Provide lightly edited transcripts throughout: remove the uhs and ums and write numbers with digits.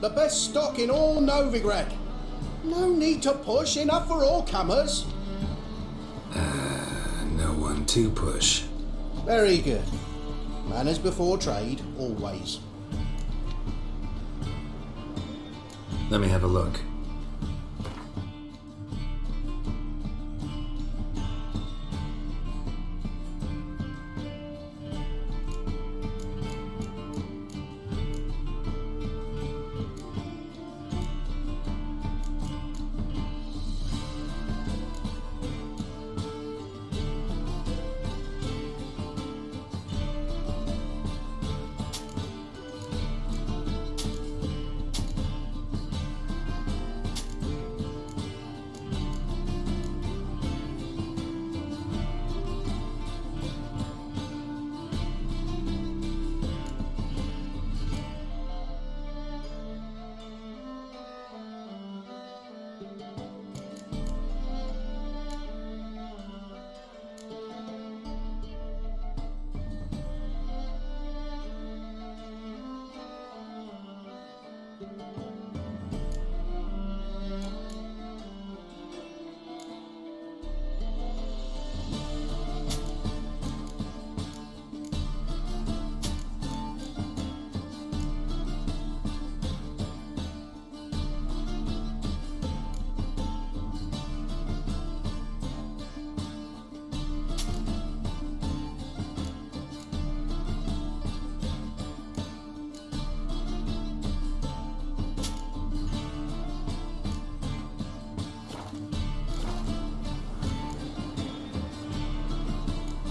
The best stock in all Novigrad. No need to push, enough for all comers. No one to push. Very good. Manners before trade, always. Let me have a look.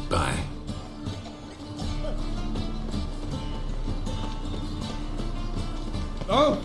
Bye. Oh!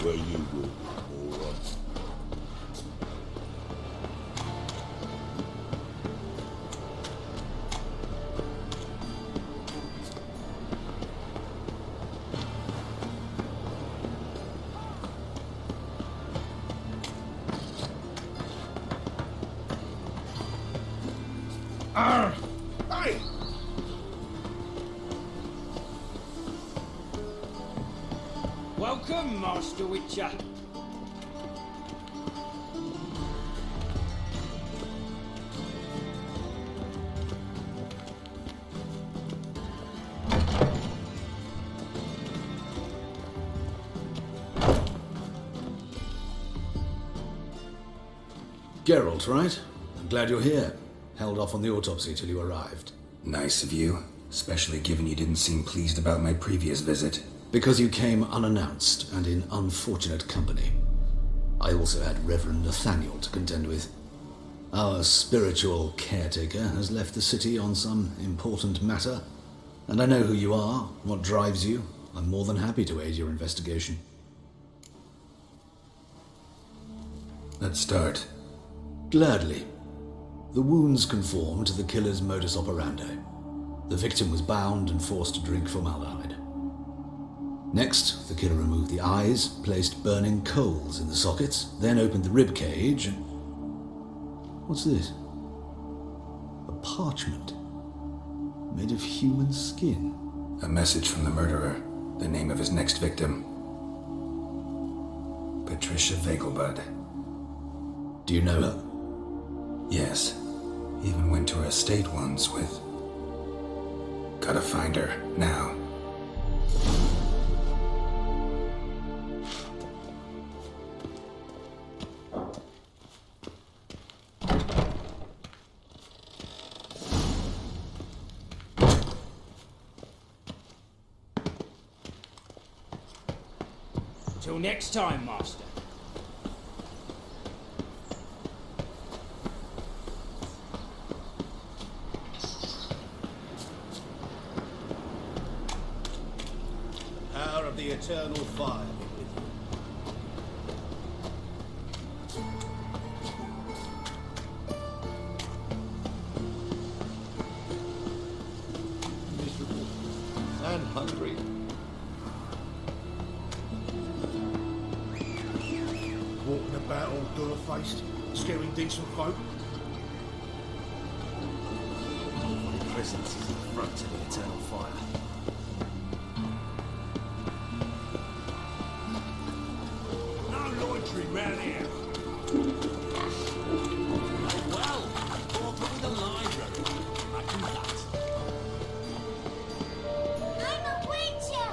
Where you go, boy. Hey! Welcome, Master Witcher. Geralt, right? I'm glad you're here. Held off on the autopsy till you arrived. Nice of you, especially given you didn't seem pleased about my previous visit. Because you came unannounced and in unfortunate company. I also had Reverend Nathaniel to contend with. Our spiritual caretaker has left the city on some important matter, and I know who you are, what drives you. I'm more than happy to aid your investigation. Let's start. Gladly. The wounds conform to the killer's modus operandi. The victim was bound and forced to drink formaldehyde. Next, the killer removed the eyes, placed burning coals in the sockets, then opened the rib cage and... What's this? parchment made of human skin. A message from the murderer. The name of his next victim. Patricia Vegelbud. Do you know her? Yes. Even went to her estate once with... Gotta find her, now. Till next time, Master. Power of the eternal fire be with you. Miserable and hungry. Walking about all door-faced, scaring decent folk. My presence is the front to the eternal fire. No loitering round here. Well, corporate with the library. I do that. I'm a witcher!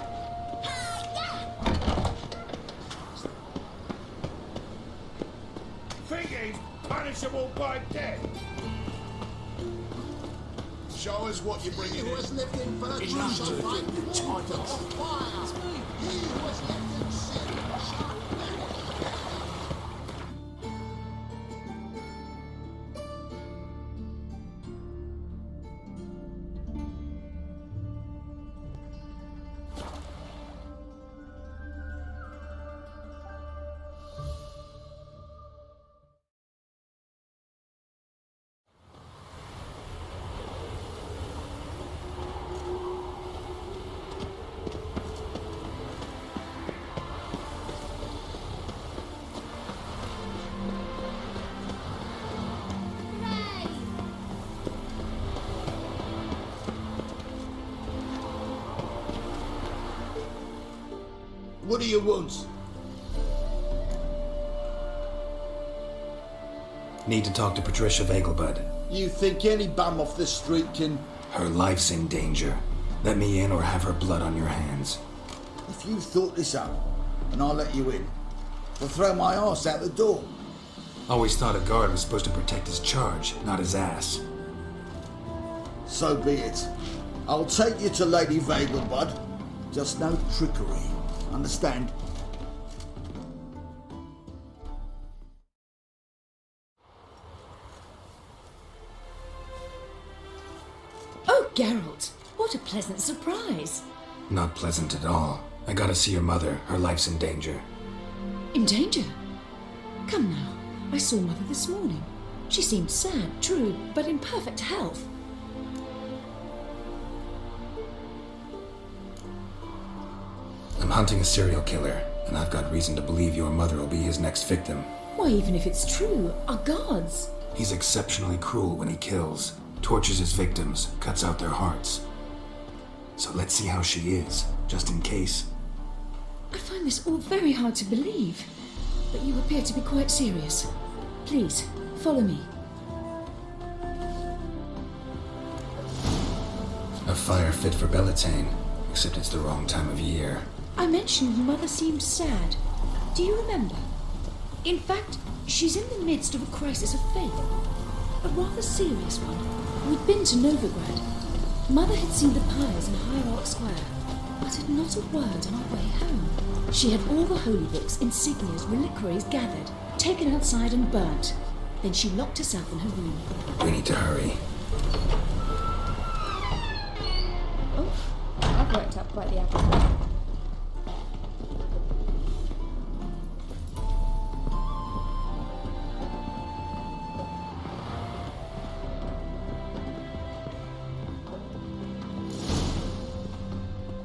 Think he's punishable by death. Show us what you're bringing in. He was left in virtue shall find titles. Fire. He was left in sin shall What do you want? Need to talk to Patricia Vegelbud. You think any bum off the street can... Her life's in danger. Let me in or have her blood on your hands. If you thought this up, and I'll let you in, I'll throw my arse out the door. Always thought a guard was supposed to protect his charge, not his ass. So be it. I'll take you to Lady Vegelbud. Just no trickery. Understand? Oh, Geralt, what a pleasant surprise. Not pleasant at all. I gotta see your mother. Her life's in danger. In danger? Come now, I saw Mother this morning. She seemed sad, true, but in perfect health. I'm hunting a serial killer, and I've got reason to believe your mother will be his next victim. Why, even if it's true, our gods. He's exceptionally cruel when he kills, tortures his victims, cuts out their hearts. So let's see how she is, just in case. I find this all very hard to believe, but you appear to be quite serious. Please, follow me. A fire fit for Bellatane, except it's the wrong time of year. I mentioned Mother seemed sad. Do you remember? In fact, she's in the midst of a crisis of faith. A rather serious one. We'd been to Novigrad. Mother had seen the pyres in Hierarch Square, uttered not a word on our way home. She had all the holy books, insignias, reliquaries gathered, taken outside and burnt. Then she locked herself in her room. We need to hurry. Oh, I've worked up quite the appetite.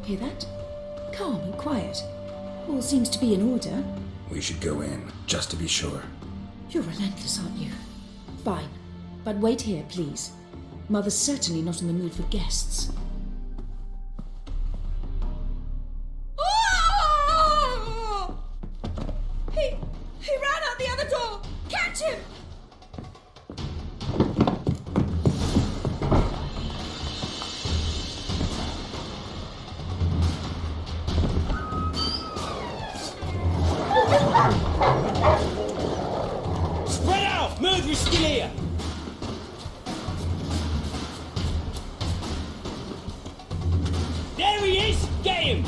Hear that? Calm and quiet. All seems to be in order. We should go in, just to be sure. You're relentless, aren't you? Fine. But wait here, please. Mother's certainly not in the mood for guests. Oh! He ran out the other door! Catch him! Spread out! Murderer's still here! There he is! Get him!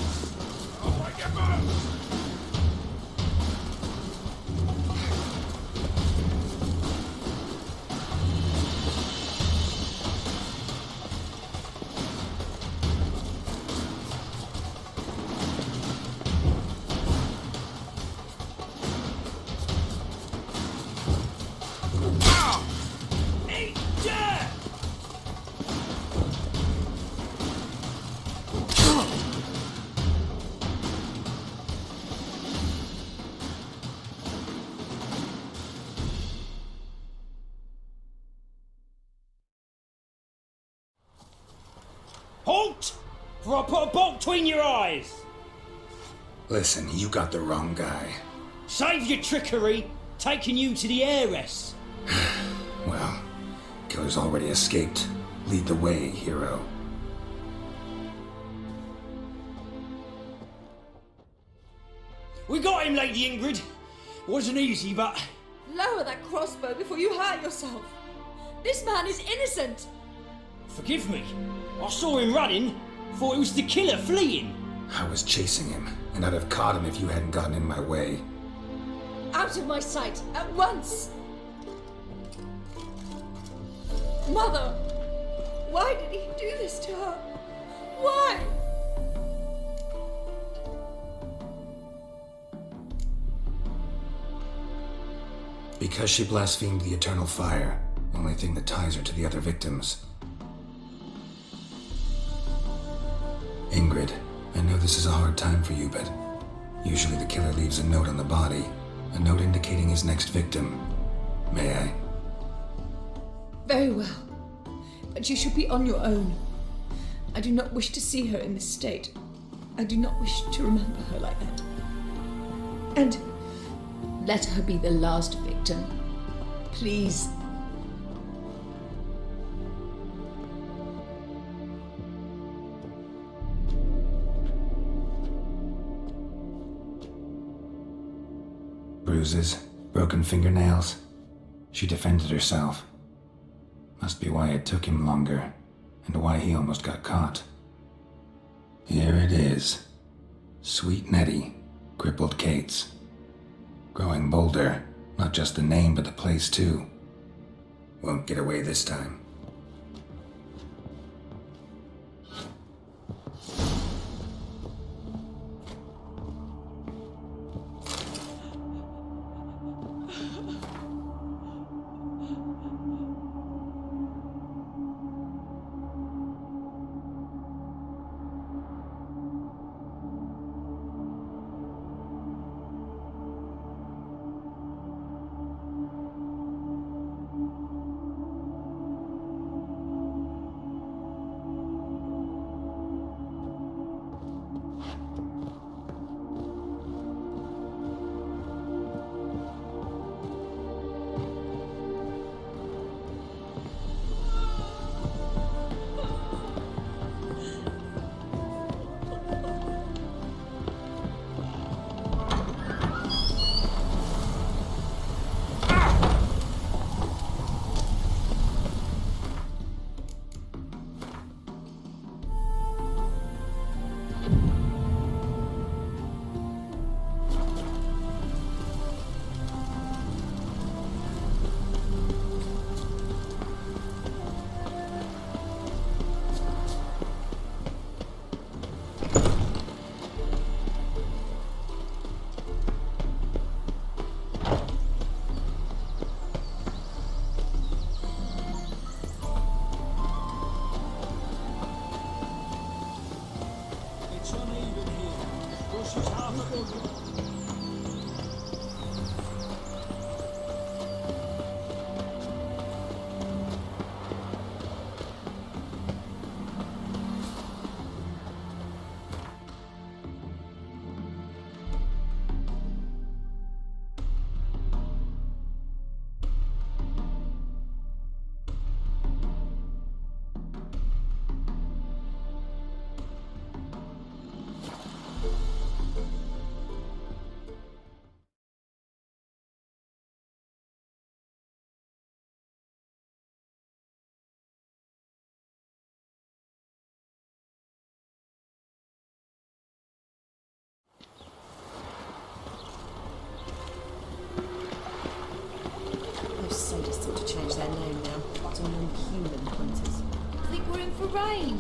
Halt! For I put a bolt between your eyes! Listen, you got the wrong guy. Save your trickery, taking you to the heiress. Well, killer's already escaped. Lead the way, hero. We got him, Lady Ingrid. Wasn't easy, but... Lower that crossbow before you hurt yourself. This man is innocent. Forgive me. I saw him running. Thought it was the killer fleeing. I was chasing him, and I'd have caught him if you hadn't gotten in my way. Out of my sight, at once! Mother! Why did he do this to her? Why? Because she blasphemed the eternal fire, only thing that ties her to the other victims. Ingrid, I know this is a hard time for you, but usually the killer leaves a note on the body, a note indicating his next victim. May I? Very well. But you should be on your own. I do not wish to see her in this state. I do not wish to remember her like that. And let her be the last victim. Please. Bruises, broken fingernails. She defended herself. Must be why it took him longer, and why he almost got caught. Here it is. Sweet Nettie, crippled Kate's. Growing bolder, not just the name but the place too. Won't get away this time. fine.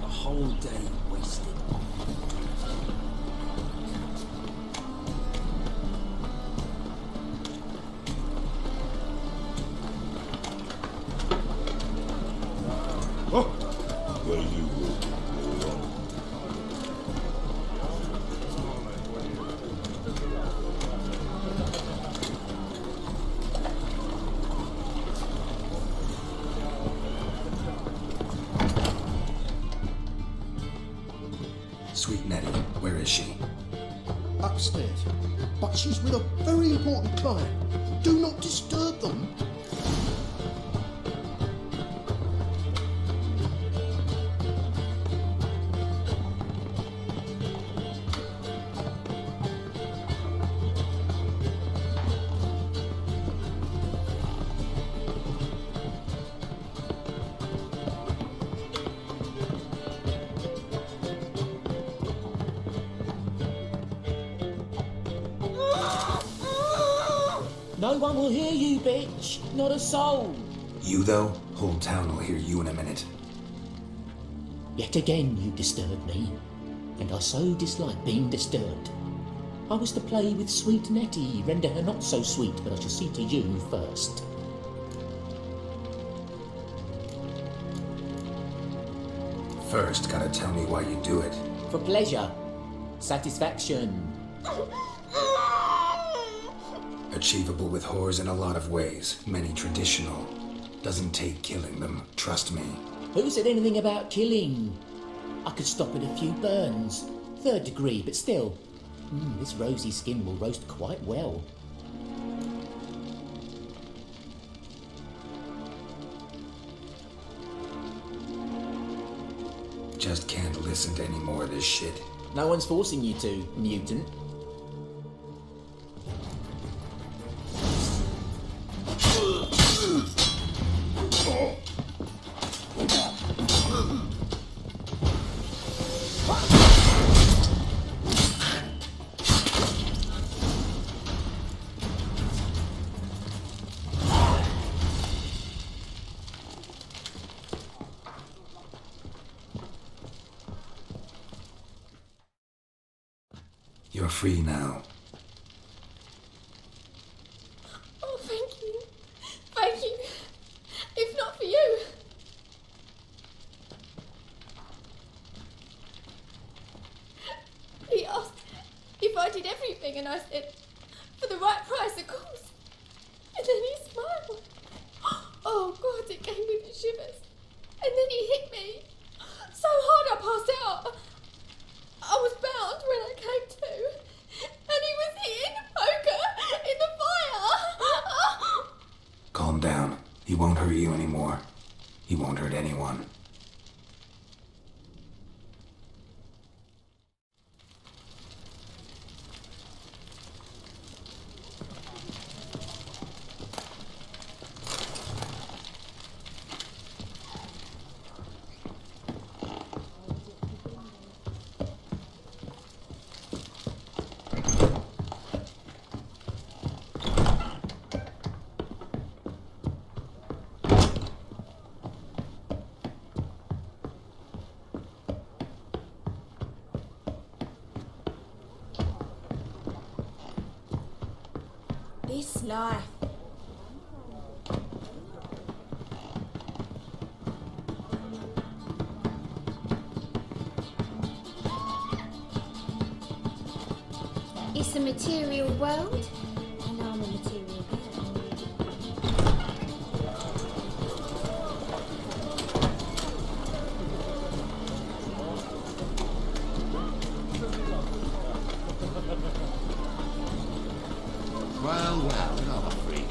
A whole day wasted. Where you will. Sweet Nettie, where is she? Upstairs. But she's with a very important client. Do not disturb them. No one will hear you, bitch. Not a soul. You, though? Whole town will hear you in a minute. Yet again you disturb me, and I so dislike being disturbed. I was to play with sweet Nettie, render her not so sweet, but I shall see to you first. First, gotta tell me why you do it. For pleasure. Satisfaction. Achievable with whores in a lot of ways, many traditional. Doesn't take killing them, trust me. Who said anything about killing? I could stop at a few burns. 3rd degree, but still. This rosy skin will roast quite well. Just can't listen to any more of this shit. No one's forcing you to, mutant. You're free now. Oh, thank you. Thank you. If not for you. He asked if I did everything, and I said, for the right price, of course. And then he smiled. Oh, God, it gave me the shivers. And then he hit me so hard I passed out. I was bound when I came to, and he was hitting poker in the fire. Calm down. He won't hurt you anymore. He won't hurt anyone. This life. It's a material world, and I'm a material girl. Well, well, another freak.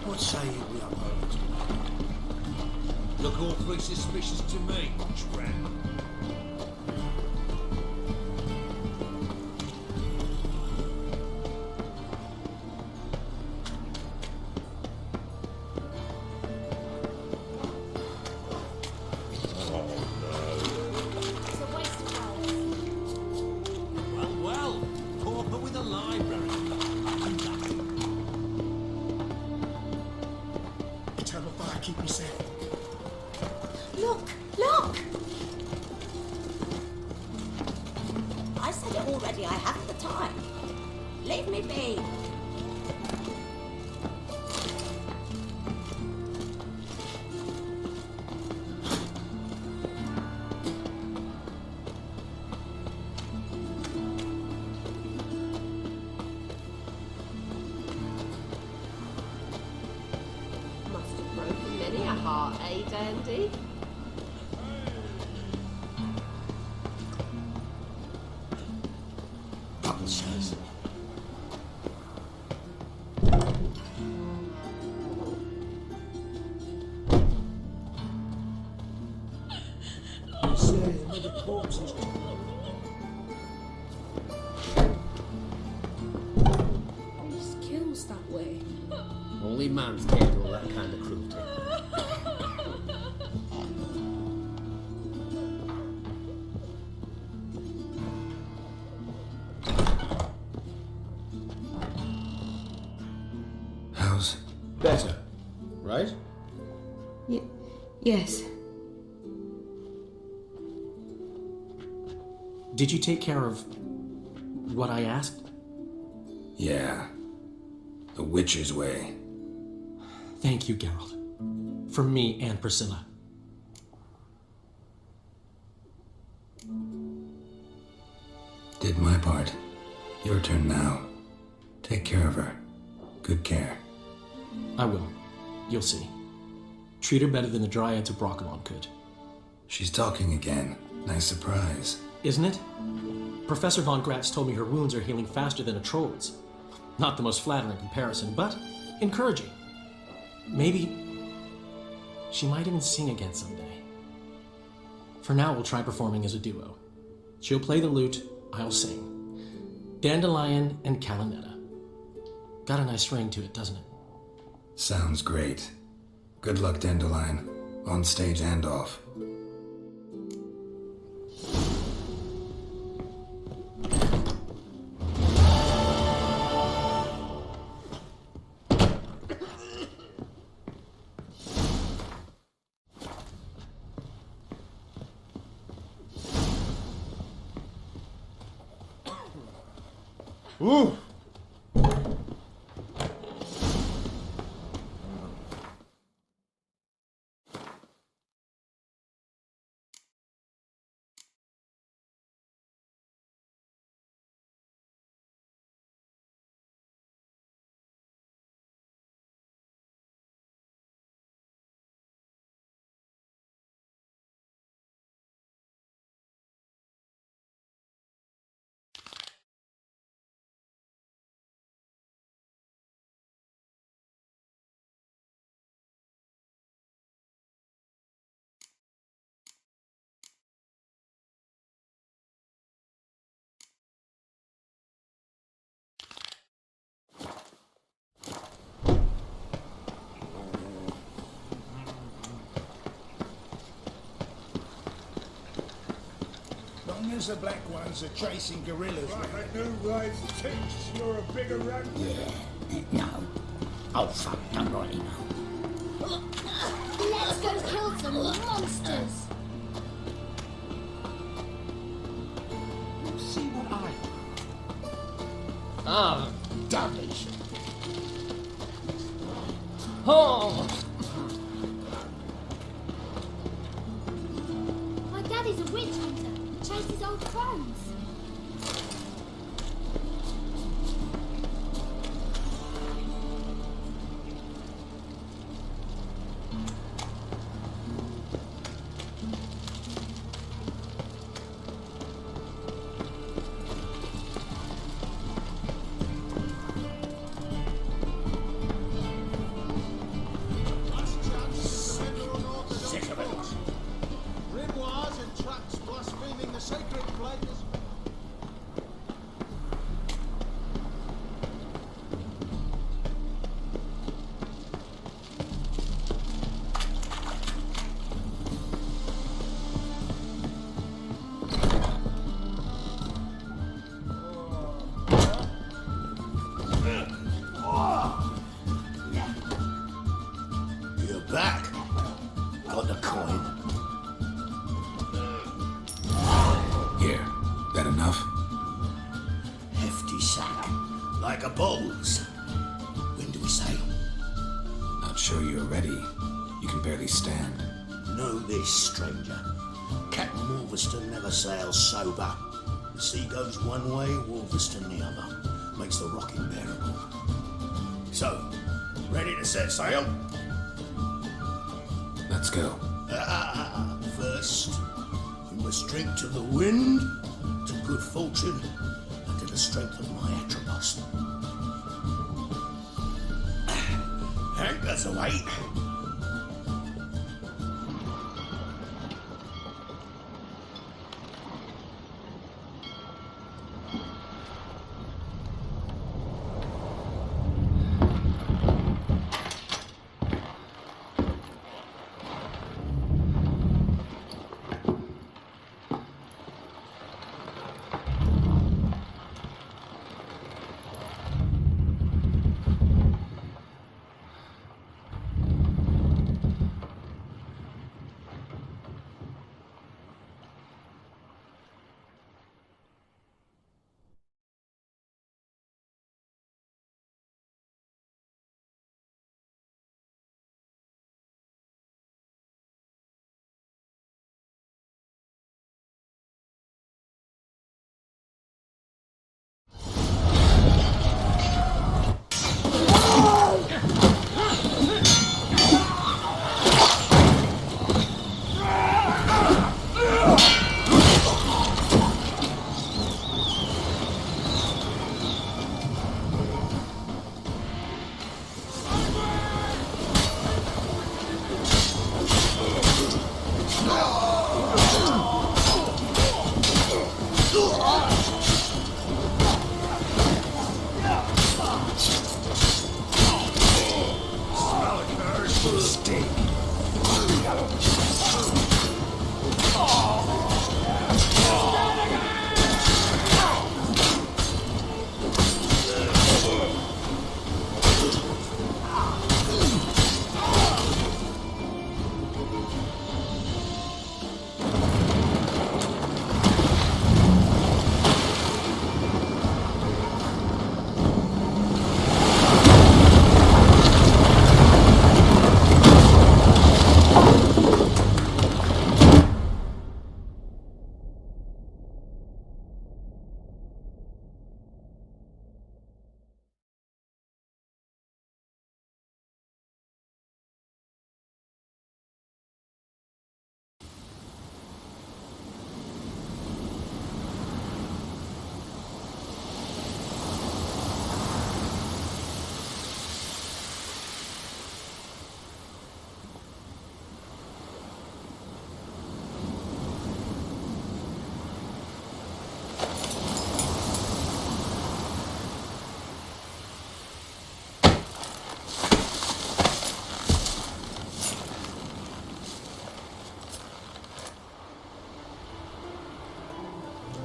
What say you we unload? Look awfully suspicious to me, tramp. go before I keep myself. Look! Look! I said it already, I haven't the time. Leave me be. Must have broken many a heart, eh, Dandy? Couple says. They say another corpse is These kills that way. Only man's capable of that kind of cruelty. How's... Better, right? Yes. Did you take care of what I asked? Yeah. The Witcher's way. Thank you, Geralt. For me and Priscilla. Did my part. Your turn now. Take care of her. Good care. I will. You'll see. Treat her better than the Dryads of Broccolon could. She's talking again. Nice surprise. Isn't it? Professor von Gratz told me her wounds are healing faster than a troll's. Not the most flattering comparison, but encouraging. Maybe she might even sing again someday. For now, we'll try performing as a duo. She'll play the lute, I'll sing. Dandelion and Calinetta. Got a nice ring to it, doesn't it? Sounds great. Good luck, Dandelion. On stage and off. Ooh! Long as the black ones are chasing gorillas. Like a new race thinks you're a bigger rat. Yeah. No. Oh, fuck. Don't really know. Let's go kill some monsters. You see what I... Ah! Damnation. Oh! My daddy's a witch hunter. Chases old crones. Grimoires and trucks blaspheming the sacred pledges. got the coin. Here, that enough? Hefty sack. Like a bull's. When do we sail? Not sure you're ready. You can barely stand. Know this, stranger. Captain Wolverston never sails sober. The sea goes one way, Wolverston the other. Makes the rocking bearable. So, ready to set sail? Let's go. First, we must drink to the wind, to good fortune, and to the strength of my Atropos. Anchors away.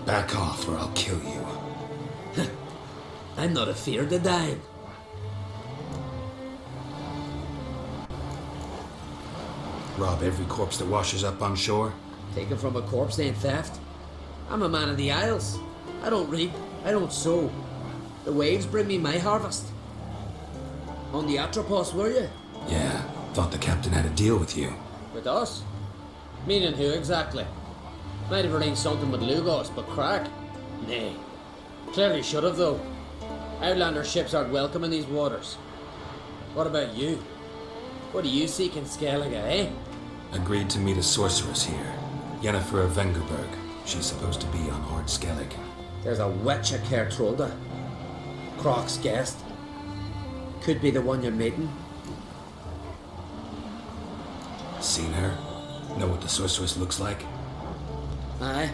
Back off or I'll kill you. I'm not afeard of dying. Rob every corpse that washes up on shore? Taken from a corpse ain't theft. I'm a man of the Isles. I don't reap, I don't sow. The waves bring me my harvest. On the Atropos, were you? Yeah, thought the captain had a deal with you. With us? Meaning who exactly? Might have arranged something with Lugos, but crack? Nay. Clearly should have, though. Outlander ships aren't welcome in these waters. What about you? What do you seek in Skellige, eh? Agreed to meet a sorceress here. Yennefer of Vengerberg. She's supposed to be on Ord Skellig. There's a witch at Kertrolda. Croc's guest. Could be the one you're meeting. Seen her? Know what the sorceress looks like? Aye.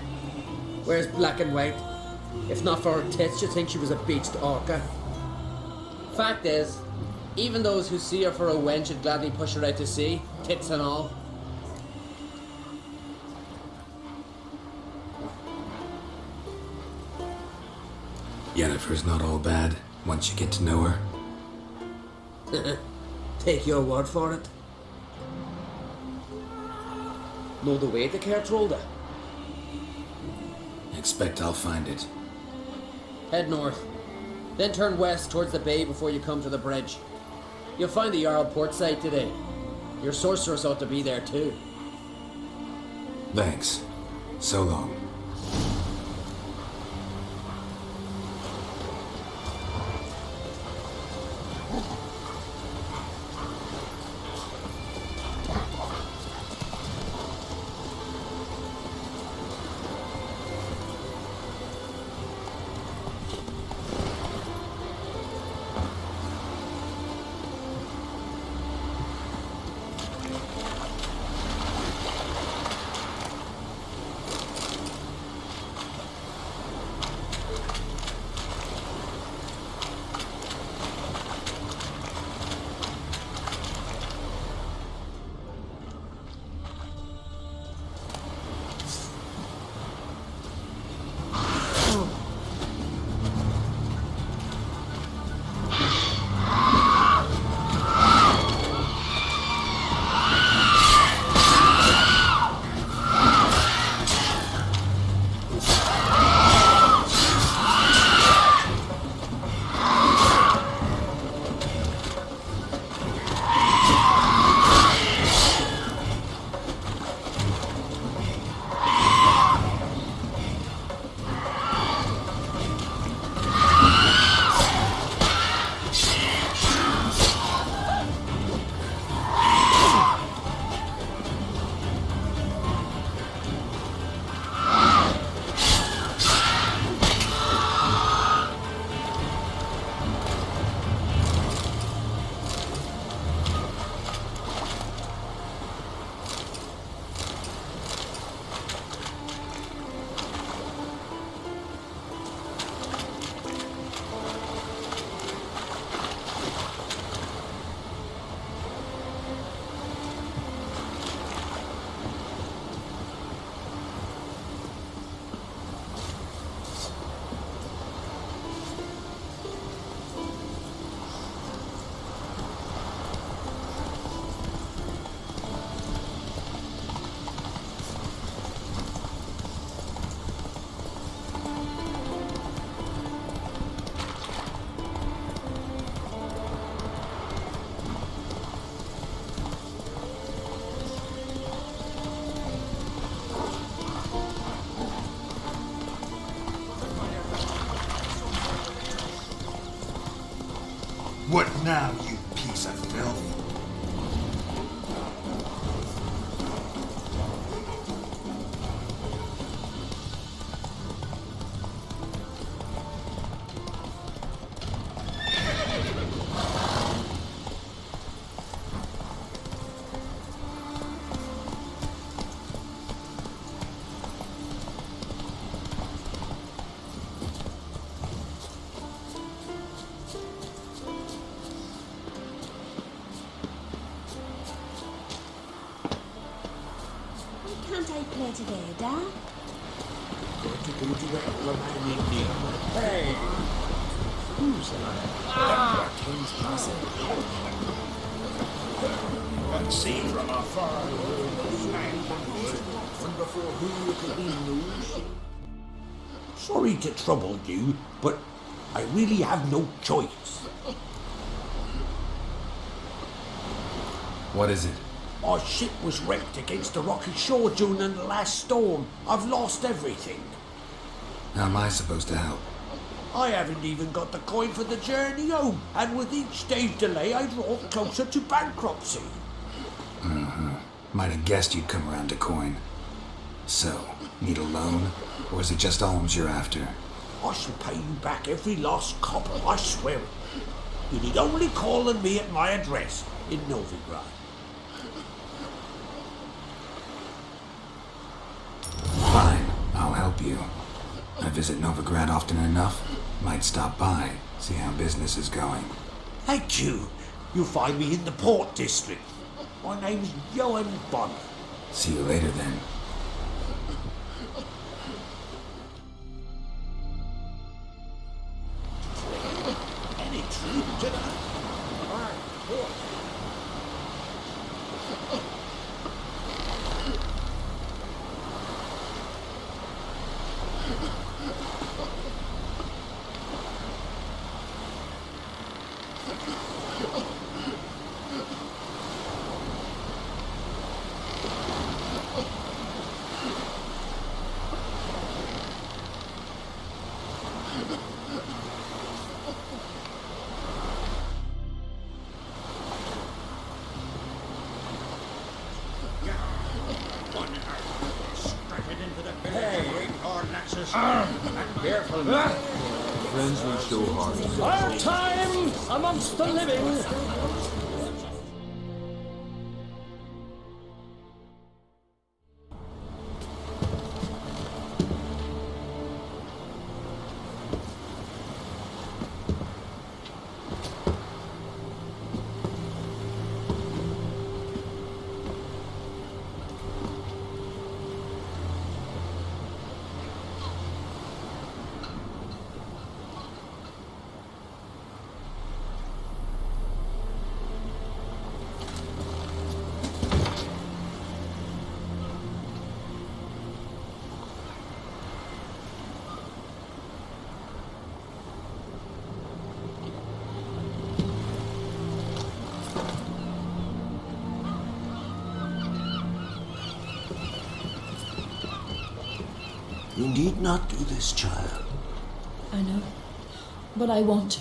Wears black and white. If not for her tits, you'd think she was a beached orca. Fact is, even those who see her for a wench would gladly push her out to sea, tits and all. Yennefer's not all bad, once you get to know her. Take your word for it. Know the way to Geralt? Expect I'll find it. Head north. Then turn west towards the bay before you come to the bridge. You'll find the Jarl port site today. Your sorceress ought to be there too. Thanks. So long. What now, you piece of filth? Can't I play today, Dad? Hey! Who's that? King's passing. Unseen from afar, and before who it could be news. Sorry to trouble you, but I really have no choice. What is it? Our ship was wrecked against a rocky shore during the last storm. I've lost everything. How am I supposed to help? I haven't even got the coin for the journey home, and with each day's delay I draw closer to bankruptcy. Might have guessed you'd come around to coin. So, need a loan? Or is it just alms you're after? I shall pay you back every lost copper, I swear it. You need only call on me at my address in Novigrad. Fine, I'll help you. I visit Novigrad often enough. Might stop by, see how business is going. Thank you. You'll find me in the Port District. My name's Johan Bonner. See you later then. Any true to that? Strike it into the village. Careful, Friends will show heart. Our time amongst the living. You need not do this, child. I know, but I want to.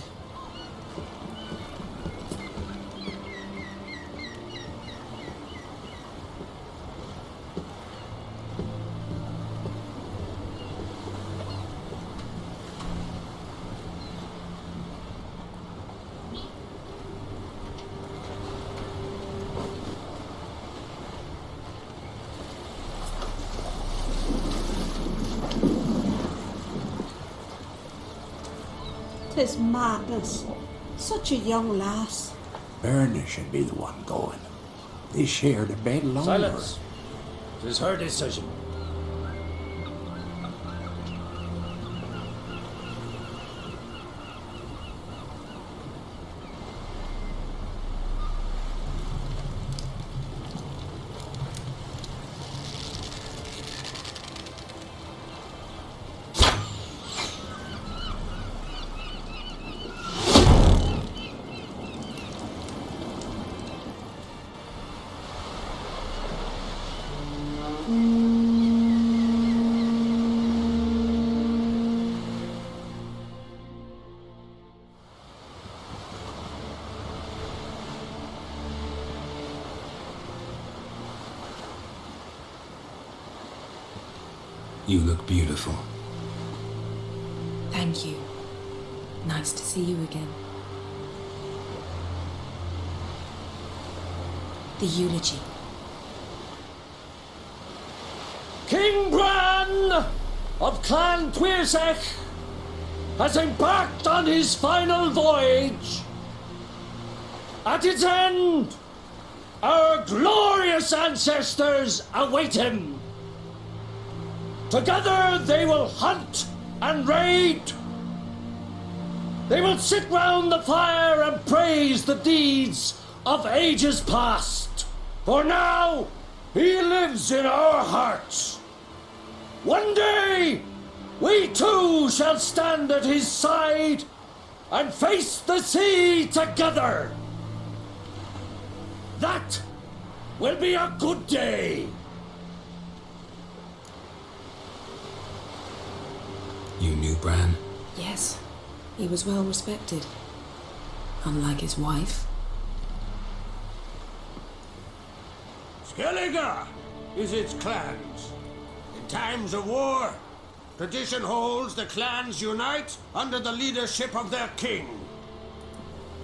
Tis madness. Such a young lass. Bernie should be the one going. They shared a bed longer. Silence. It is her decision. You look beautiful. Thank you. Nice to see you again. The eulogy. King Bran of Clan Tuirsech has embarked on his final voyage. At its end, our glorious ancestors await him. Together they will hunt and raid. They will sit round the fire and praise the deeds of ages past. For now, he lives in our hearts. One day, we too shall stand at his side and face the sea together. That will be a good day. You knew Bran? Yes, he was well respected. Unlike his wife. Skellige is its clans. In times of war, tradition holds the clans unite under the leadership of their king.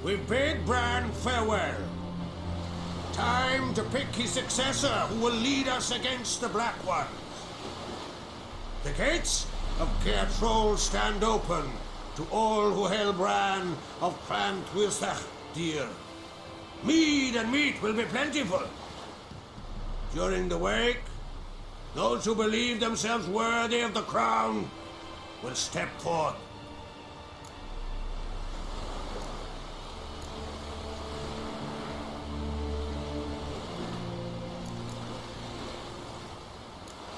We bid Bran farewell. Time to pick his successor who will lead us against the Black Ones. The gates of Caer stand open to all who held Bran of Clan Tuirsech dear. Mead and meat will be plentiful. During the wake, those who believe themselves worthy of the crown will step forth.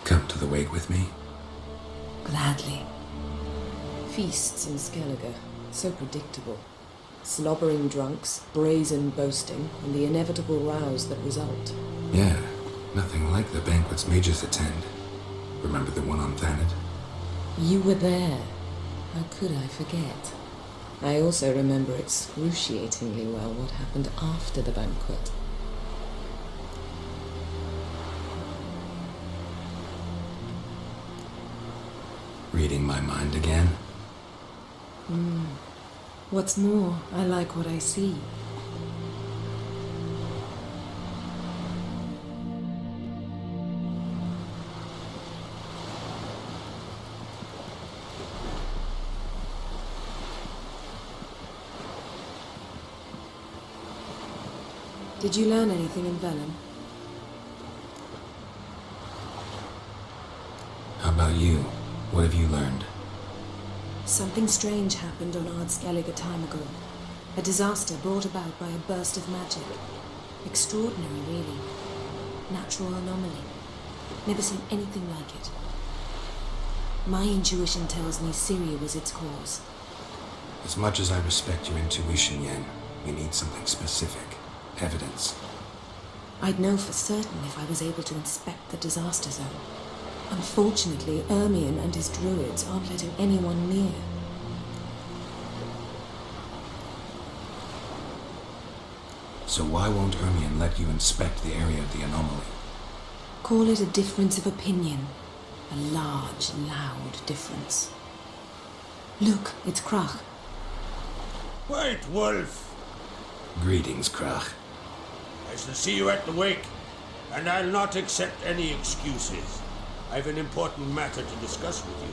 Come to the wake with me? Gladly. Feasts in Skellige, so predictable. Slobbering drunks, brazen boasting, and the inevitable rows that result. Yeah, nothing like the banquets mages attend. Remember the one on Thanet? You were there. How could I forget? I also remember excruciatingly well what happened after the banquet. Reading my mind again? What's more, I like what I see. Did you learn anything in Vellum? How about you? What have you learned? Something strange happened on Ardskellig a time ago. A disaster brought about by a burst of magic. Extraordinary, really. Natural anomaly. Never seen anything like it. My intuition tells me Syria was its cause. As much as I respect your intuition, Yen, we need something specific. Evidence. I'd know for certain if I was able to inspect the disaster zone. Unfortunately, Ermion and his druids aren't letting anyone near. So why won't Ermion let you inspect the area of the anomaly? Call it a difference of opinion. A large, loud difference. Look, it's Krach. Wait, Wolf! Greetings, Krach. I shall see you at the wake, and I'll not accept any excuses. I have an important matter to discuss with you.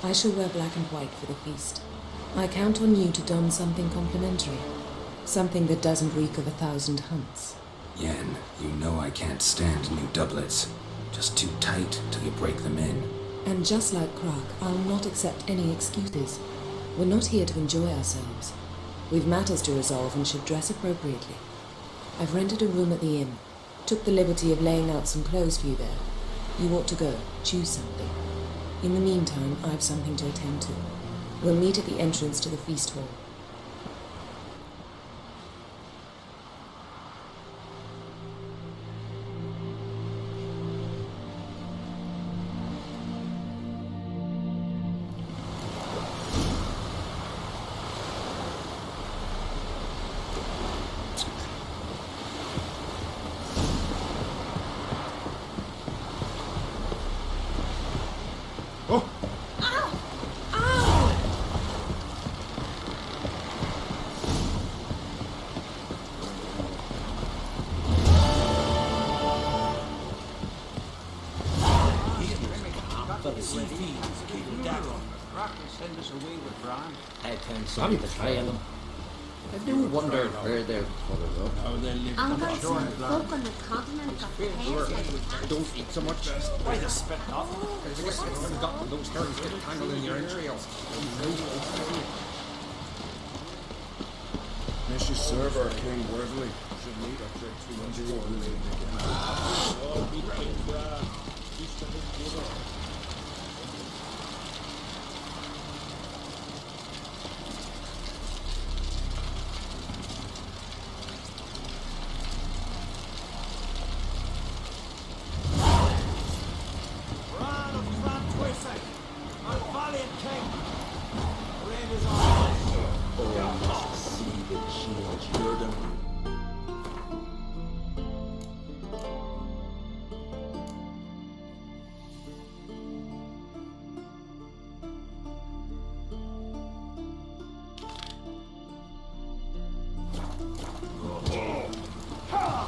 I shall wear black and white for the feast. I count on you to don something complimentary. Something that doesn't reek of 1,000 hunts. Yen, you know I can't stand new doublets. Just too tight till you break them in. And just like Krach, I'll not accept any excuses. We're not here to enjoy ourselves. We've matters to resolve and should dress appropriately. I've rented a room at the inn. Took the liberty of laying out some clothes for you there. You ought to go. Choose something. In the meantime, I've something to attend to. We'll meet at the entrance to the feast hall. Some betraying them. I do wonder where they're coming up. Uncle spoke on the continent of Ps4. Don't eat so much. Why the spit off? Because it's got those hairs get tangled in your entrails. Mrs. Server came worthily. Should meet up to 200.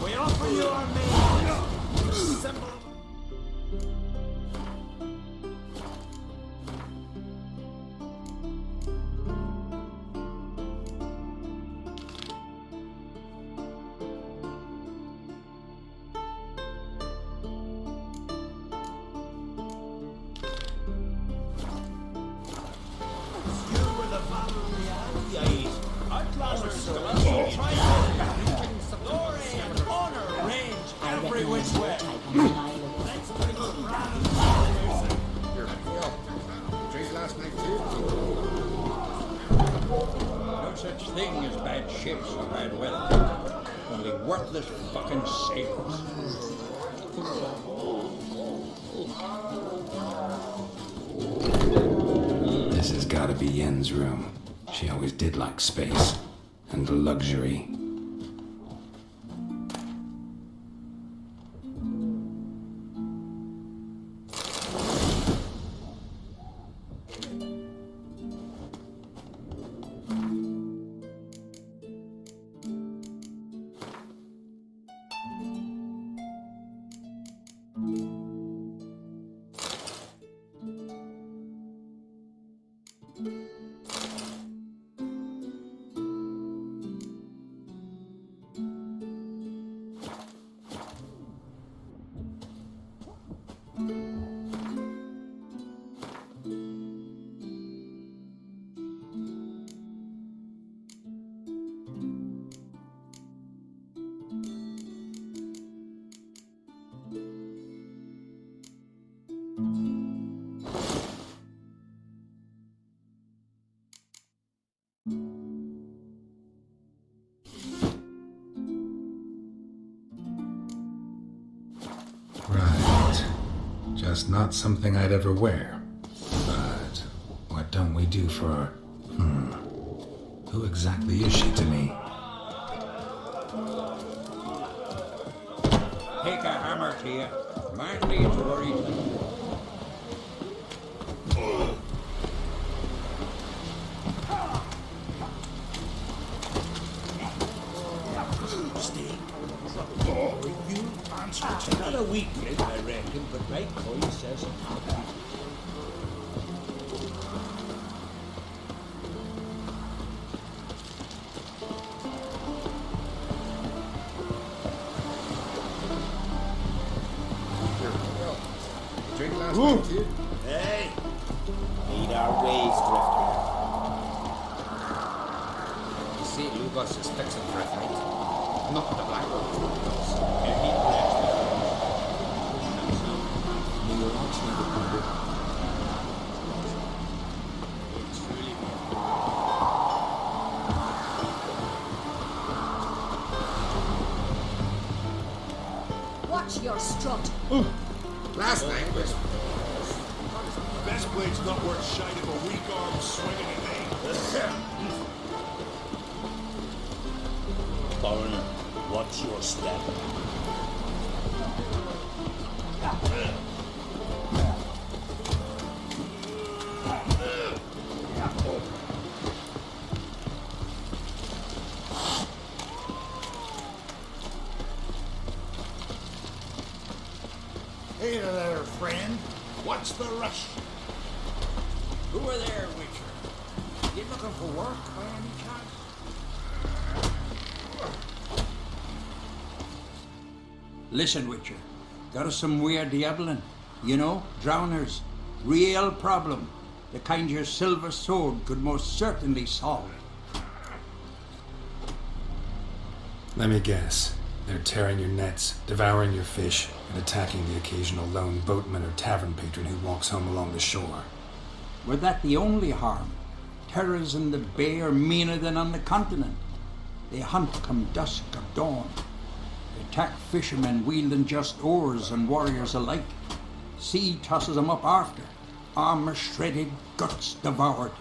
We offer you our maid. Symbol of... such thing as bad ships or bad weather. Only worthless fucking sailors. This has gotta be Yen's room. She always did like space and luxury. Just not something I'd ever wear. But what don't we do for her? Who exactly is she to me? Take a hammer to you. Mind me to worry. Another weekend, I reckon, but like Coy says, Drink last night, too? hey, need our ways, Drifter. You see, Lugos is fixing for it, mate. Not the black ones. Watch your strut. Last night was... Best blade's not worth shite if a weak arm swinging at me. Foreigner, watch your step. Hey there, friend. What's the rush? Who are there, Witcher? You looking for work by any chance? Listen, Witcher. Got us some weird diabling. You know, drowners. Real problem. The kind your silver sword could most certainly solve. Let me guess. They're tearing your nets, devouring your fish, and attacking the occasional lone boatman or tavern patron who walks home along the shore. Were that the only harm? Terrors in the bay are meaner than on the continent. They hunt come dusk or dawn. They attack fishermen wielding just oars and warriors alike. Sea tosses them up after. Armor shredded, guts devoured.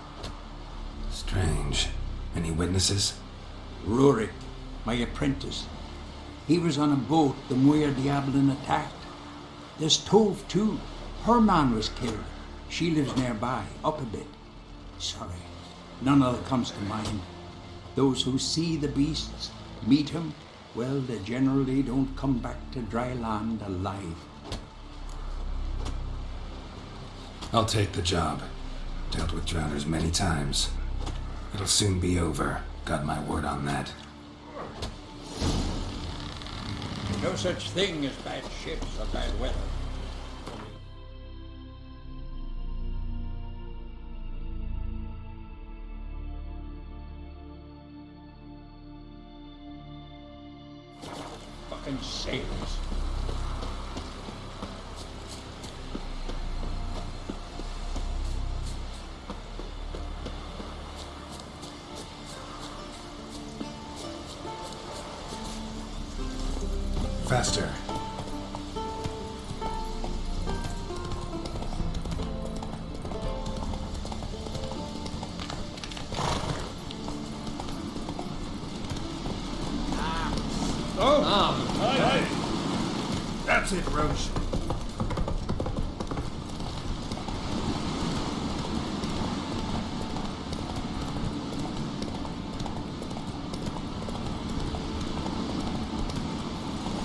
Strange. Any witnesses? Rurik, my apprentice. He was on a boat the Muir Diablin attacked. There's Tove too. Her man was killed. She lives nearby, up a bit. Sorry, none other comes to mind. Those who see the beasts, meet him, well, they generally don't come back to dry land alive. I'll take the job. Dealt with drowners many times. It'll soon be over. Got my word on that. No such thing as bad ships or bad weather. Fucking sailors. Faster. Hey! That's it, Roche.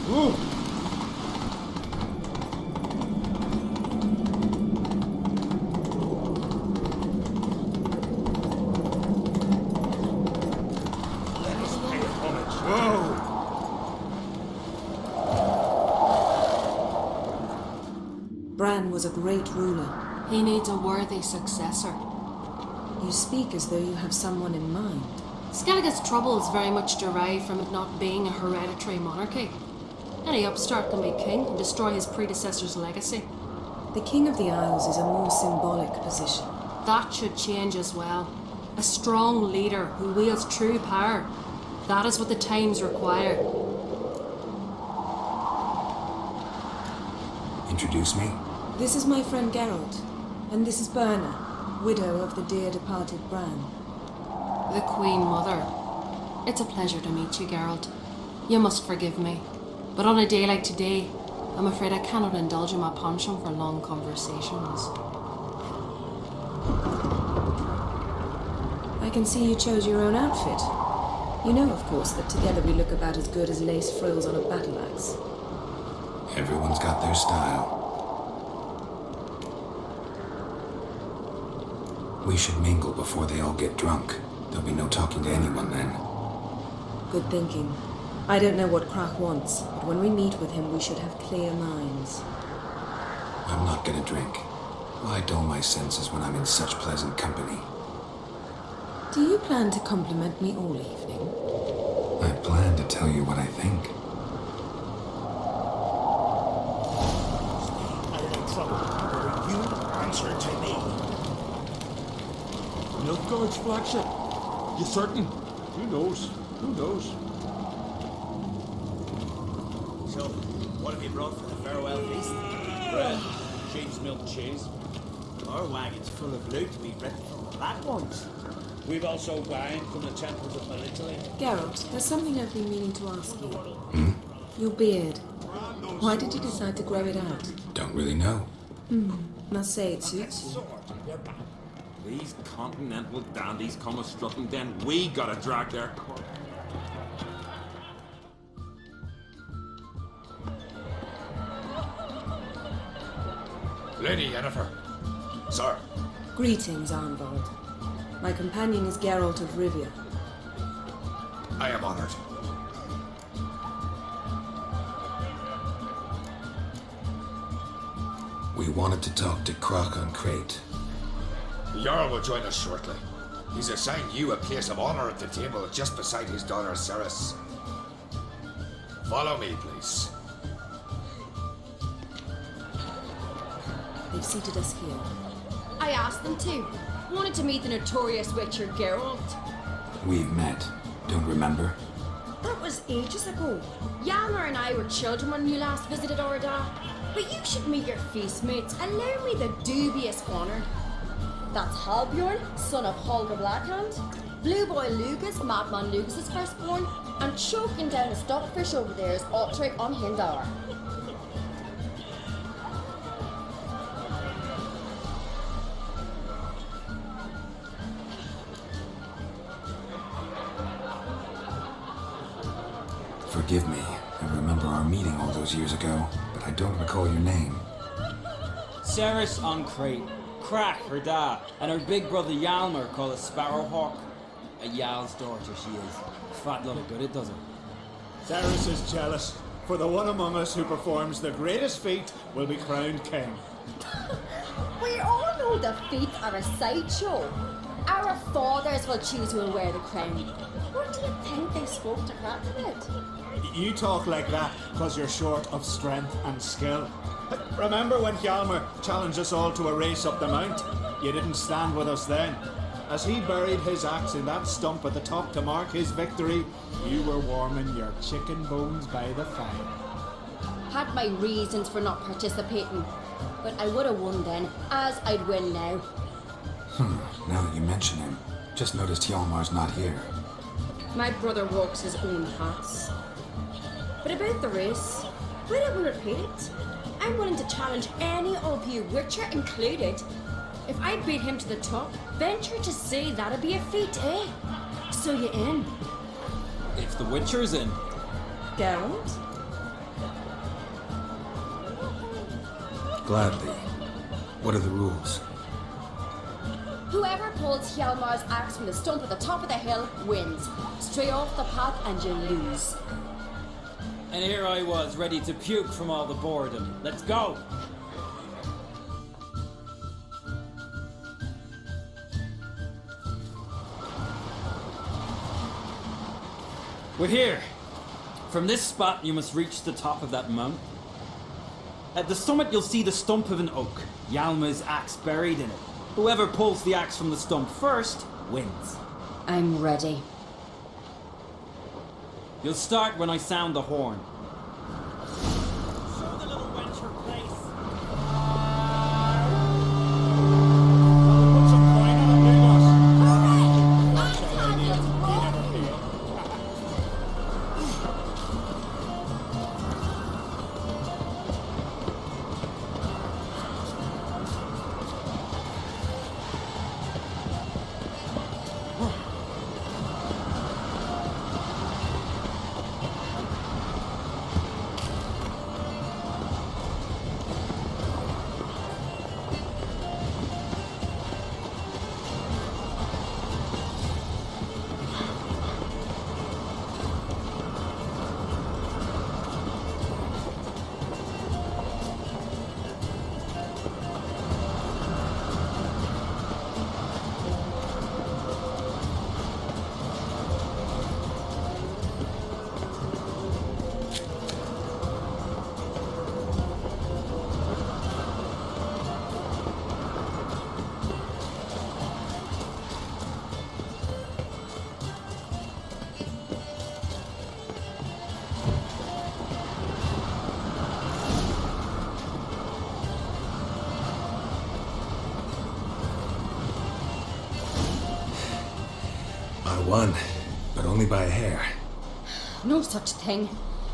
Ooh. Bran was a great ruler. He needs a worthy successor. You speak as though you have someone in mind. Skellige's troubles very much derive from it not being a hereditary monarchy. Any upstart can be king and destroy his predecessor's legacy. The King of the Isles is a more symbolic position. That should change as well. A strong leader who wields true power. That is what the times require. Introduce me? This is my friend Geralt, and this is Berna, widow of the dear departed Bran. The Queen Mother. It's a pleasure to meet you, Geralt. You must forgive me, but on a day like today, I'm afraid I cannot indulge in my penchant for long conversations. I can see you chose your own outfit. You know, of course, that together we look about as good as lace frills on a battle axe. Everyone's got their style. We should mingle before they all get drunk. There'll be no talking to anyone then. Good thinking. I don't know what Krach wants, but when we meet with him, we should have clear minds. I'm not gonna drink. Why dull my senses when I'm in such pleasant company? Do you plan to compliment me all evening? I plan to tell you what I think. I'm in trouble. You answer to me. Nilfgaard's flagship. You certain? Who knows? Who knows? So, what have you brought for the farewell feast? Bread, sheep's milk cheese. Our wagon's full of loot we've written from the black ones. We've also wine from the temples of Italy. Geralt, there's something I've been meaning to ask you. Your beard. Why did you decide to grow it out? Don't really know. Must say it suits you. These continental dandies come a strutting, then we gotta drag their... Lady Yennefer. Sir. Greetings, Arnvald. My companion is Geralt of Rivia. I am honored. We wanted to talk to Krach on Crate. The Jarl will join us shortly. He's assigned you a place of honor at the table just beside his daughter Ceres. Follow me, please. They've seated us here. I asked them to. Wanted to meet the notorious witcher Geralt. We've met. Don't remember? That was ages ago. Hjalmar and I were children when you last visited Orda. But you should meet your feast mates and learn me the dubious honor. That's Halbjorn, son of Holger Blackhand, Blue Boy Lucas, Madman Lucas's firstborn, and choking down a stockfish over there is Ottric on Hindar. Forgive me. I remember our meeting all those years ago, but I don't recall your name. Ceres on Crate. Krach, her dad, and her big brother Hjalmar called a Sparrowhawk. A Jarl's daughter she is. Fat lot of good it does her. Ceres is jealous, for the one among us who performs the greatest feat will be crowned king. We all know the feats are a sideshow. Our fathers will choose who will wear the crown. What do you think they spoke to Krach about? You talk like that because you're short of strength and skill. Remember when Hjalmar challenged us all to a race up the mount? You didn't stand with us then. As he buried his axe in that stump at the top to mark his victory, you were warming your chicken bones by the fire. Had my reasons for not participating, but I would have won then, as I'd win now. Now that you mention him, just noticed Hjalmar's not here. My brother walks his own paths. But about the race, we don't repeat it. I'm willing to challenge any of you, Witcher included. If I beat him to the top, venture to say that'd be a feat, eh? So you in? If the Witcher's in. Geralt? Gladly. What are the rules? Whoever pulls Hjalmar's axe from the stump at the top of the hill wins. Stray off the path and you lose. And here I was, ready to puke from all the boredom. Let's go! We're here. From this spot, you must reach the top of that mount. At the summit, you'll see the stump of an oak. Hjalmar's axe buried in it. Whoever pulls the axe from the stump first, wins. I'm ready. You'll start when I sound the horn. Show the little wench her place. won, but only by a hair. No such thing.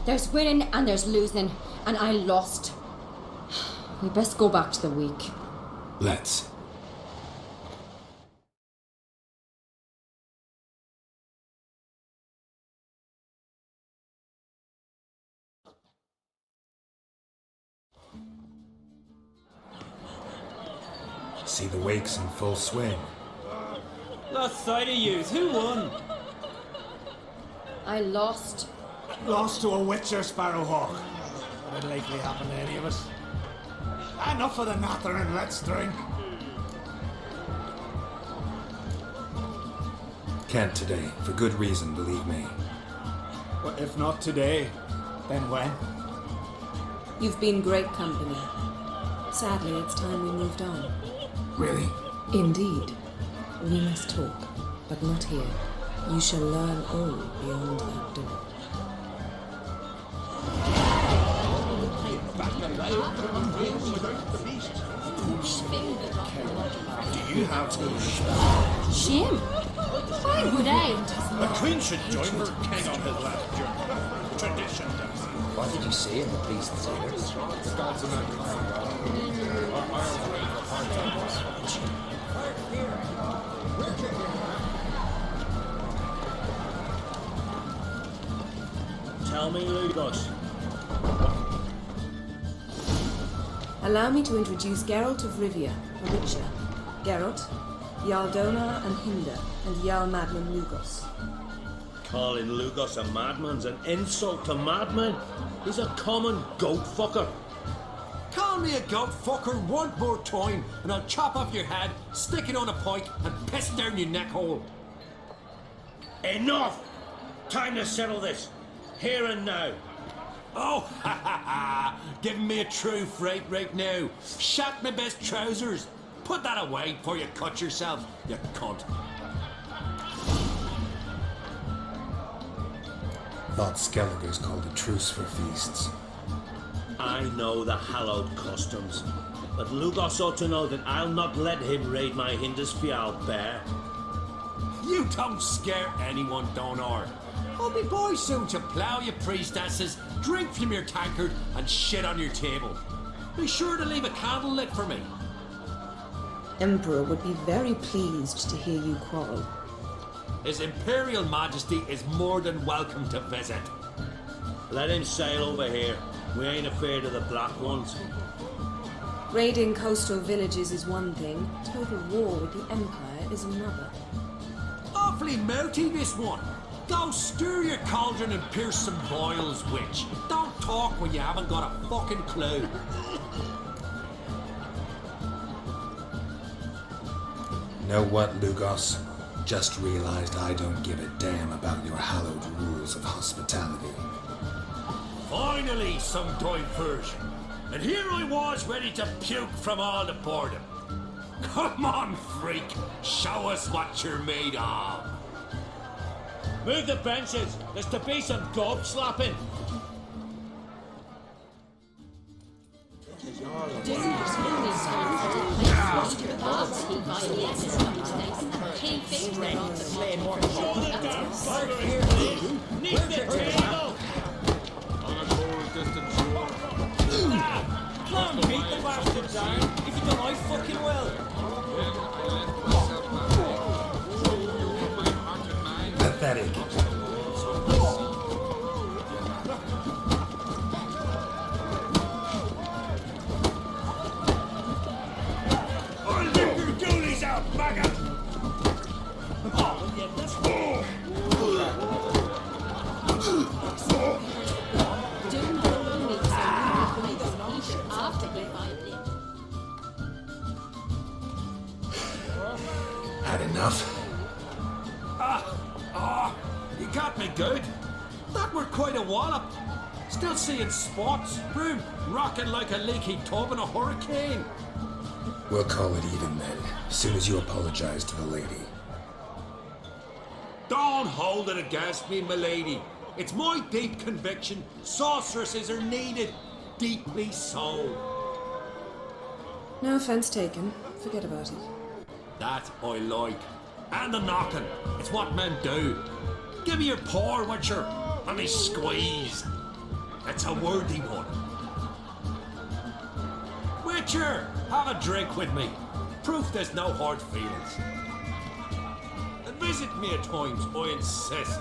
There's winning and there's losing, and I lost. We best go back to the week. Let's. See the wakes in full swing. Lost sight of yous. Who won? I lost. Lost to a witcher, Sparrowhawk. That'd likely happen to any of us. Enough of the nattering, let's drink. Can't today, for good reason, believe me. Well, if not today, then when? You've been great company. Sadly, it's time we moved on. Really? Indeed. We must talk, but not here. You shall learn all beyond that door. Do you have Shame? Why would I? A queen should join her king on his last journey. Tradition. What did you say in the priest's ears? Tell me, Lugos. Allow me to introduce Geralt of Rivia, a witcher. Geralt, Jarl Donar and Hinder, and Jarl Madman Lugos. Calling Lugos a madman's an insult to madmen. He's a common goat fucker. Call me a goat fucker one more time, and I'll chop off your head, stick it on a pike, and piss down your neck hole. Enough! Time to settle this. Here and now. Oh, ha ha ha! Giving me a true fright right now. Shat my best trousers. Put that away before you cut yourself, you cunt. Thought Skelligers called a truce for feasts. I know the hallowed customs, but Lugos ought to know that I'll not let him raid my Hindisfial bear. You don't scare anyone, Donar. I'll be boy soon to plough your priestesses, drink from your tankard, and shit on your table. Be sure to leave a candle lit for me. Emperor would be very pleased to hear you quarrel. His Imperial Majesty is more than welcome to visit. Let him sail over here. We ain't afraid of the black ones. Raiding coastal villages is one thing. Total war with the Empire is another. Awfully mouthy, this one. Go stir your cauldron and pierce some boils, witch. Don't talk when you haven't got a fucking clue. Know what, Lugos? Just realized I don't give a damn about your hallowed rules of hospitality. Finally, some diversion. And here I was ready to puke from all the boredom. Come on, freak. Show us what you're made of. Move the benches. There's to be some gob slapping. Come on, beat the bastard down. If you don't, I fucking will. Pathetic. I'll rip your goolies out, maggot! Had enough? You got me good. That were quite a wallop. Still seeing spots, room rocking like a leaky tub in a hurricane. We'll call it even then, as soon as you apologize to the lady. Don't hold it against me, milady. It's my deep conviction sorceresses are needed. Deeply so. No offense taken. Forget about it. That I like. And the knocking. It's what men do. Give me your paw, Witcher, and they squeeze. It's a worthy one. Witcher, have a drink with me. Proof there's no hard feelings. And visit me at times, I insist.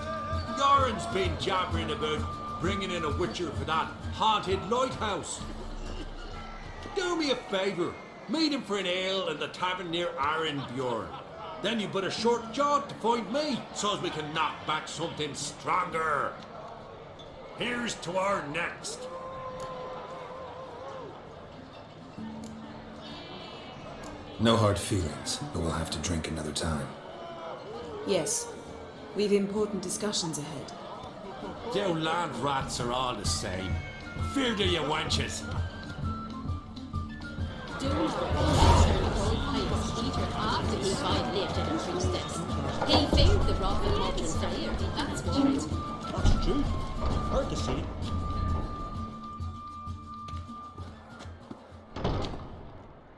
Yoren's been jabbering about bringing in a Witcher for that haunted lighthouse. Do me a favour. Meet him for an ale in the tavern near Arenbjorn. Then you but a short jaunt to find me, so as we can knock back something stronger. Here's to our next. No hard feelings, but we'll have to drink another time. Yes. We've important discussions ahead. You land rats are all the same. Fear do you wenches. After he find lived in a priestess. He failed the rock and modern fire, that's what. That's true. Hard to see.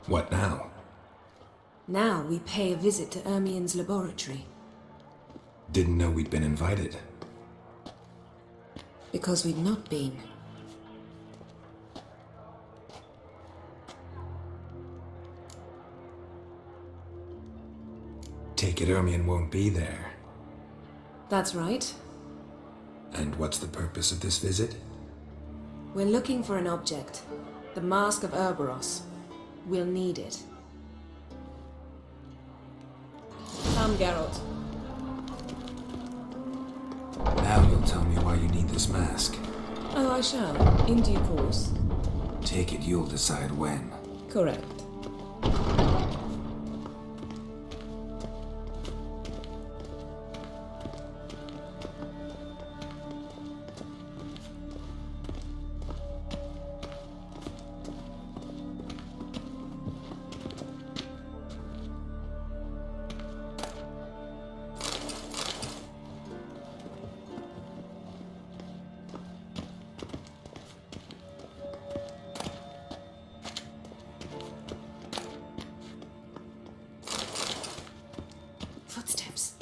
What now? Now we pay a visit to Ermien's laboratory. Didn't know we'd been invited. Because we've not been. Take it Ermien won't be there. That's right. And what's the purpose of this visit? We're looking for an object. The Mask of Ouroboros. We'll need it. Come, Geralt. Now you'll tell me why you need this mask. Oh, I shall. In due course. Take it you'll decide when. Correct. Footsteps.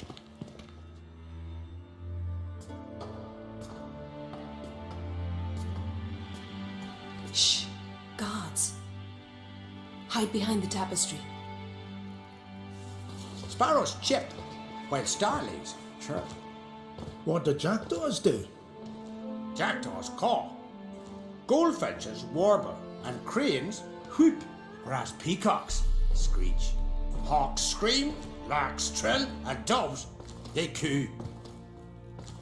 Shh. Guards. Hide behind the tapestry. Sparrows chip, while starlings chirp. What do jackdaws do? Jackdaws caw. Goldfinches warble, and cranes whoop, whereas peacocks screech. Hawks scream, larks trill, and doves, they coo.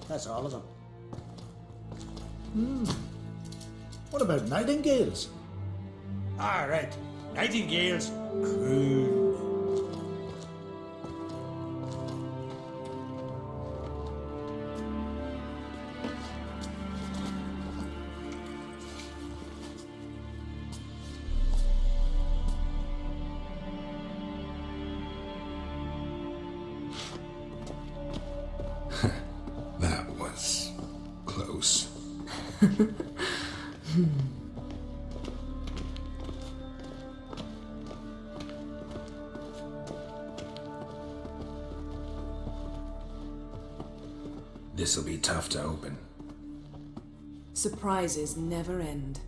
That's all of them. What about nightingales? All right, nightingales coo. That was close. This'll be tough to open. Surprises never end.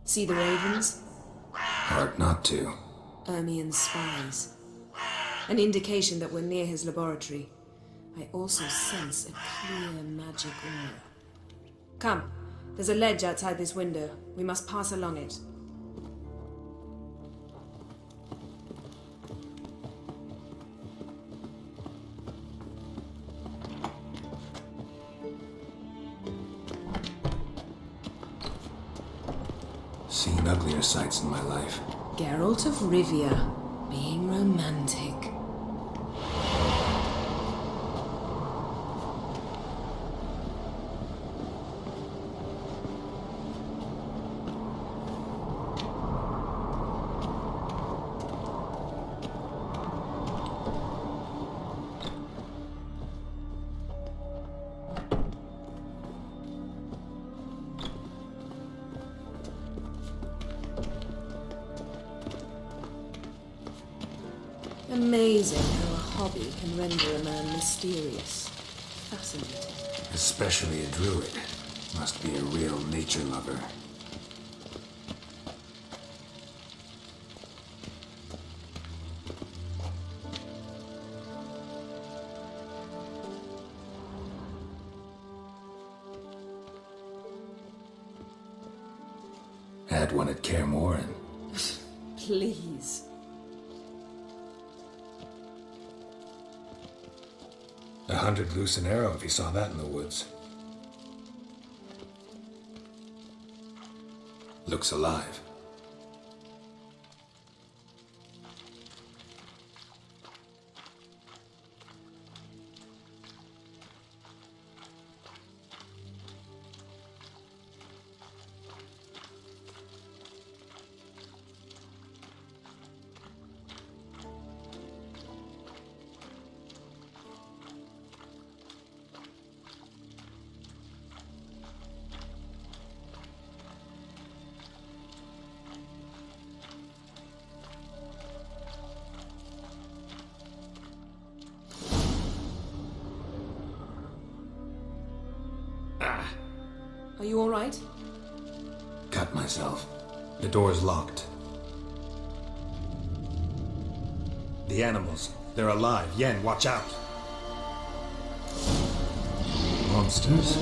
See the ravens? Hard not to. Ermien's spies. An indication that we're near his laboratory. I also sense a clear magic aura. Come, there's a ledge outside this window. We must pass along it. Seen uglier sights in my life. Geralt of Rivia, being romantic. Amazing how a hobby can render a man mysterious, fascinating. Especially a druid. Must be a real nature lover. Had one at Kaer Morhen. Please. $100 loose an arrow if he saw that in the woods. Looks alive. Are you all right? Cut myself. The door's locked. The animals. They're alive. Yen, watch out. Monsters. I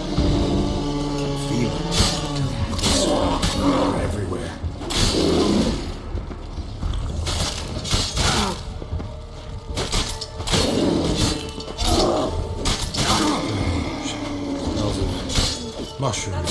can feel them. Closer. They're everywhere. Mushrooms.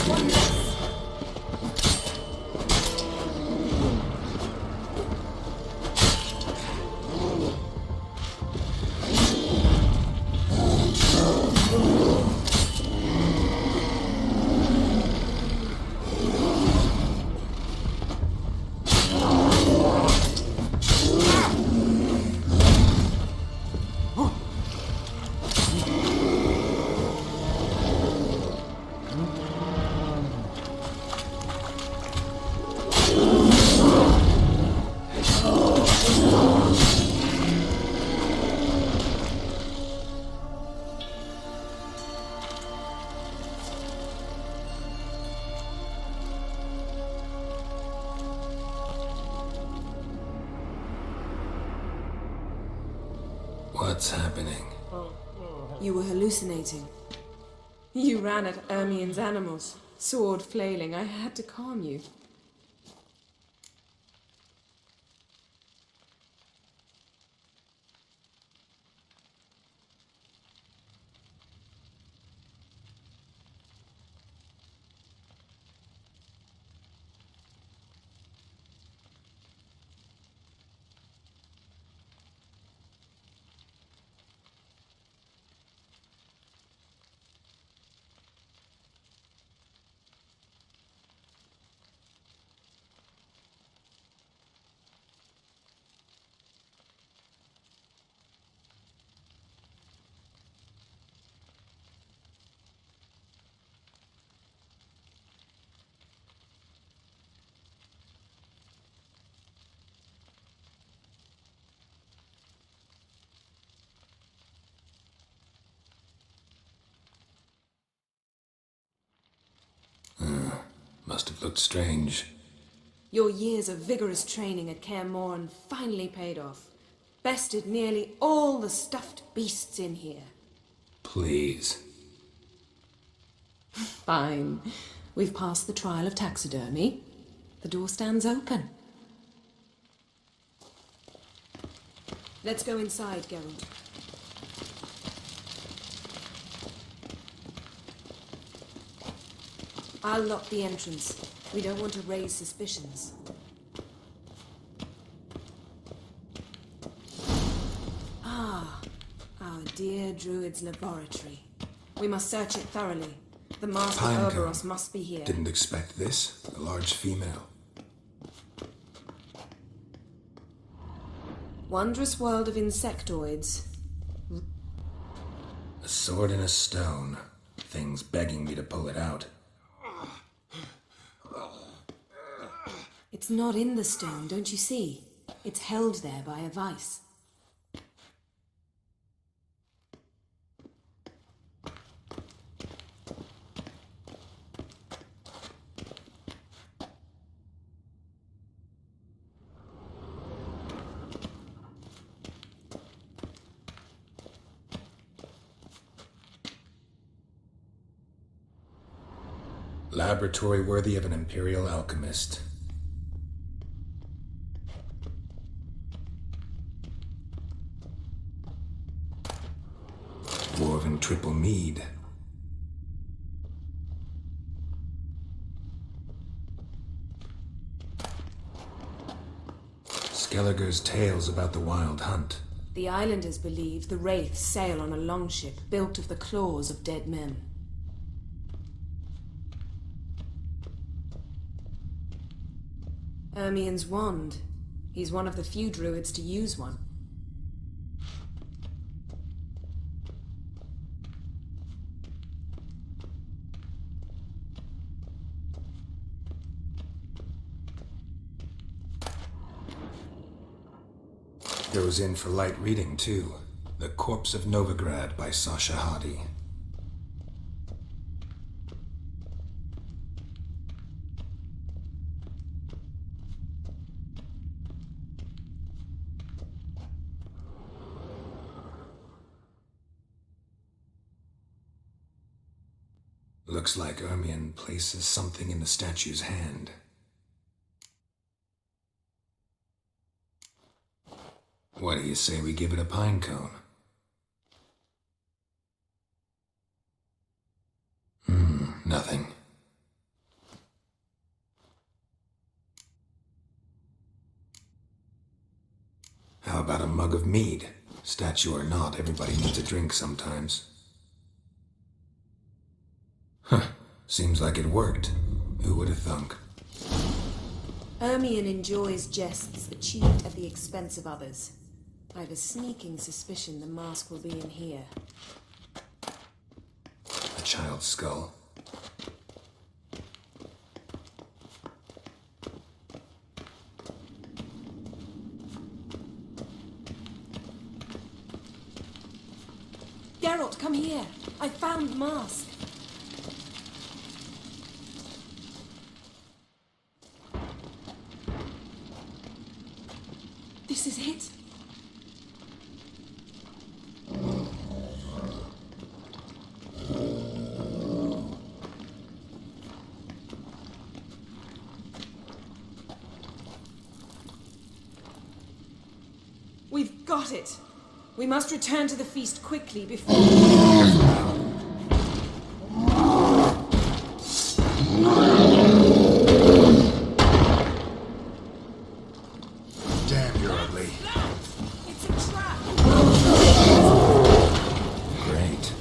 What's happening? You were hallucinating. You ran at Ermien's animals, sword flailing. I had to calm you. Must have looked strange. Your years of vigorous training at Kaer Morhen finally paid off. Bested nearly all the stuffed beasts in here. Please. Fine. We've passed the trial of taxidermy. The door stands open. Let's go inside, Geralt. I'll lock the entrance. We don't want to raise suspicions. Ah, our dear druid's laboratory. We must search it thoroughly. The Master Ouroboros must be here. Didn't expect this. A large female. Wondrous world of insectoids. A sword and a stone. Thing's begging me to pull it out. It's not in the stone, don't you see? It's held there by a vice. Laboratory worthy of an imperial alchemist. Dwarven triple mead. Skelliger's tales about the wild hunt. The islanders believe the wraiths sail on a longship built of the claws of dead men. Ermien's wand. He's one of the few druids to use one. Goes in for light reading, too. The Corpse of Novigrad by Sasha Hadi. Looks like Ermien places something in the statue's hand. What do you say we give it a pine cone? Nothing. How about a mug of mead? Statue or not, everybody needs a drink sometimes. Seems like it worked. Who would have thunk? Ermien enjoys jests achieved at the expense of others. I have a sneaking suspicion the mask will be in here. A child's skull. Geralt, come here. I found the mask. This is it. We've got it. We must return to the feast quickly before... Damn, you're ugly. It's a trap. Great.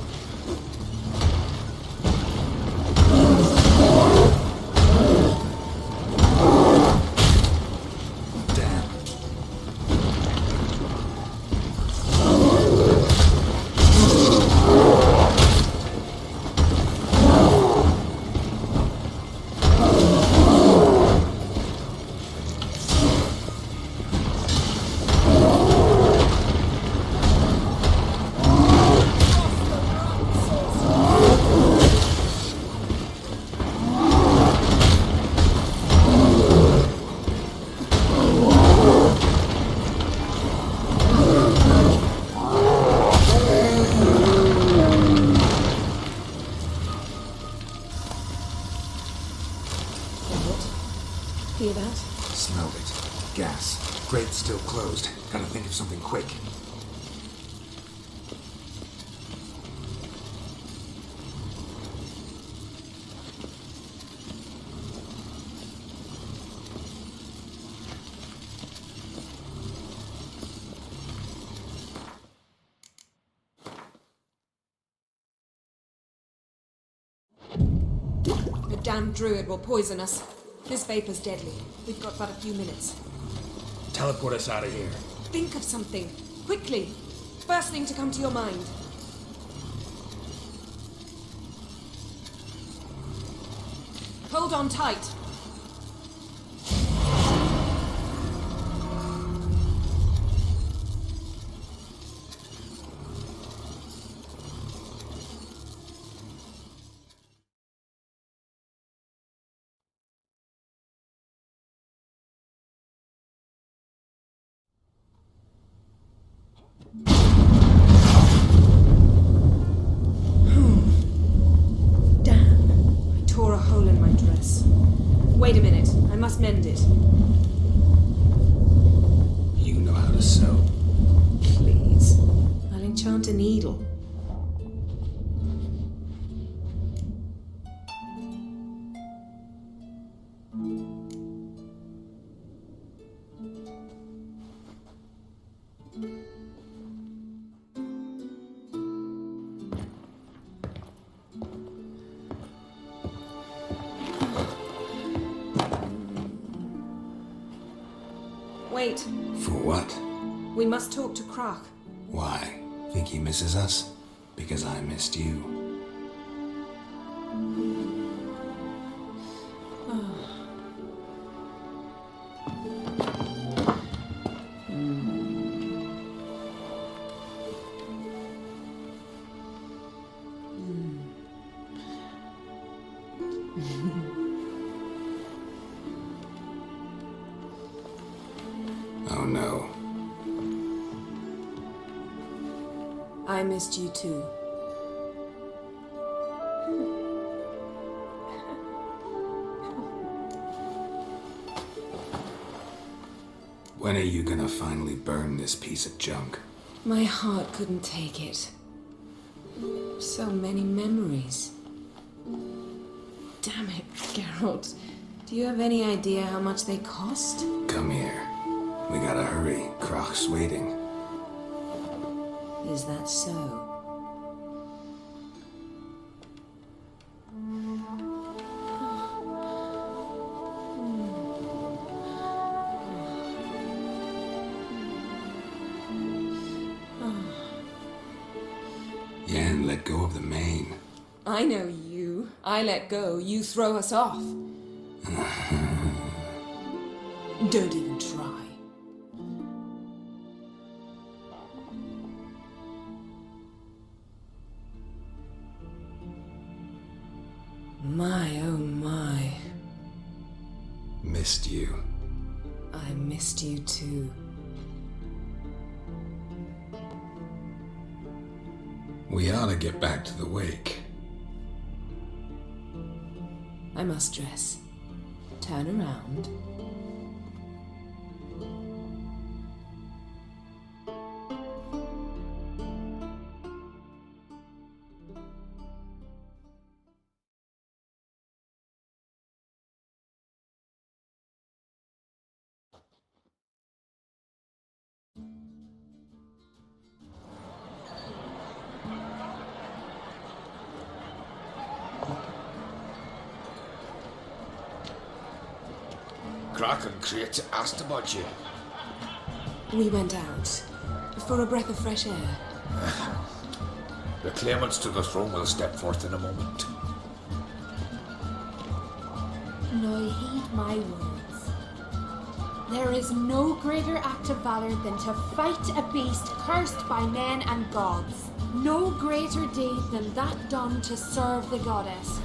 Damn. Hear that? Smelled it. Gas. Grate's still closed. Gotta think of something quick. The damn druid will poison us. This vapor's deadly. We've got but a few minutes. Teleport us out of here. Think of something. Quickly. First thing to come to your mind. Hold on tight. Damn. I tore a hole in my dress. Wait a minute. I must mend it. You know how to sew. Please. I'll enchant a needle. Wait. For what? We must talk to Croc. Why? Think he misses us? Because I missed you. Oh no. I missed you too. When are you gonna finally burn this piece of junk? My heart couldn't take it. So many memories. Damn it, Geralt. Do you have any idea how much they cost? Come here. We gotta hurry. Croc's waiting. Is that so? Yen, let go of the mane. I know you. I let go, you throw us off. Don't even try. My, oh my. Missed you. I missed you too. We ought to get back to the wake. I must dress. Turn around. Croc and Crate asked about you. We went out for a breath of fresh air. The claimants to the throne will step forth in a moment. Now heed my words. There is no greater act of valor than to fight a beast cursed by men and gods. No greater deed than that done to serve the goddess.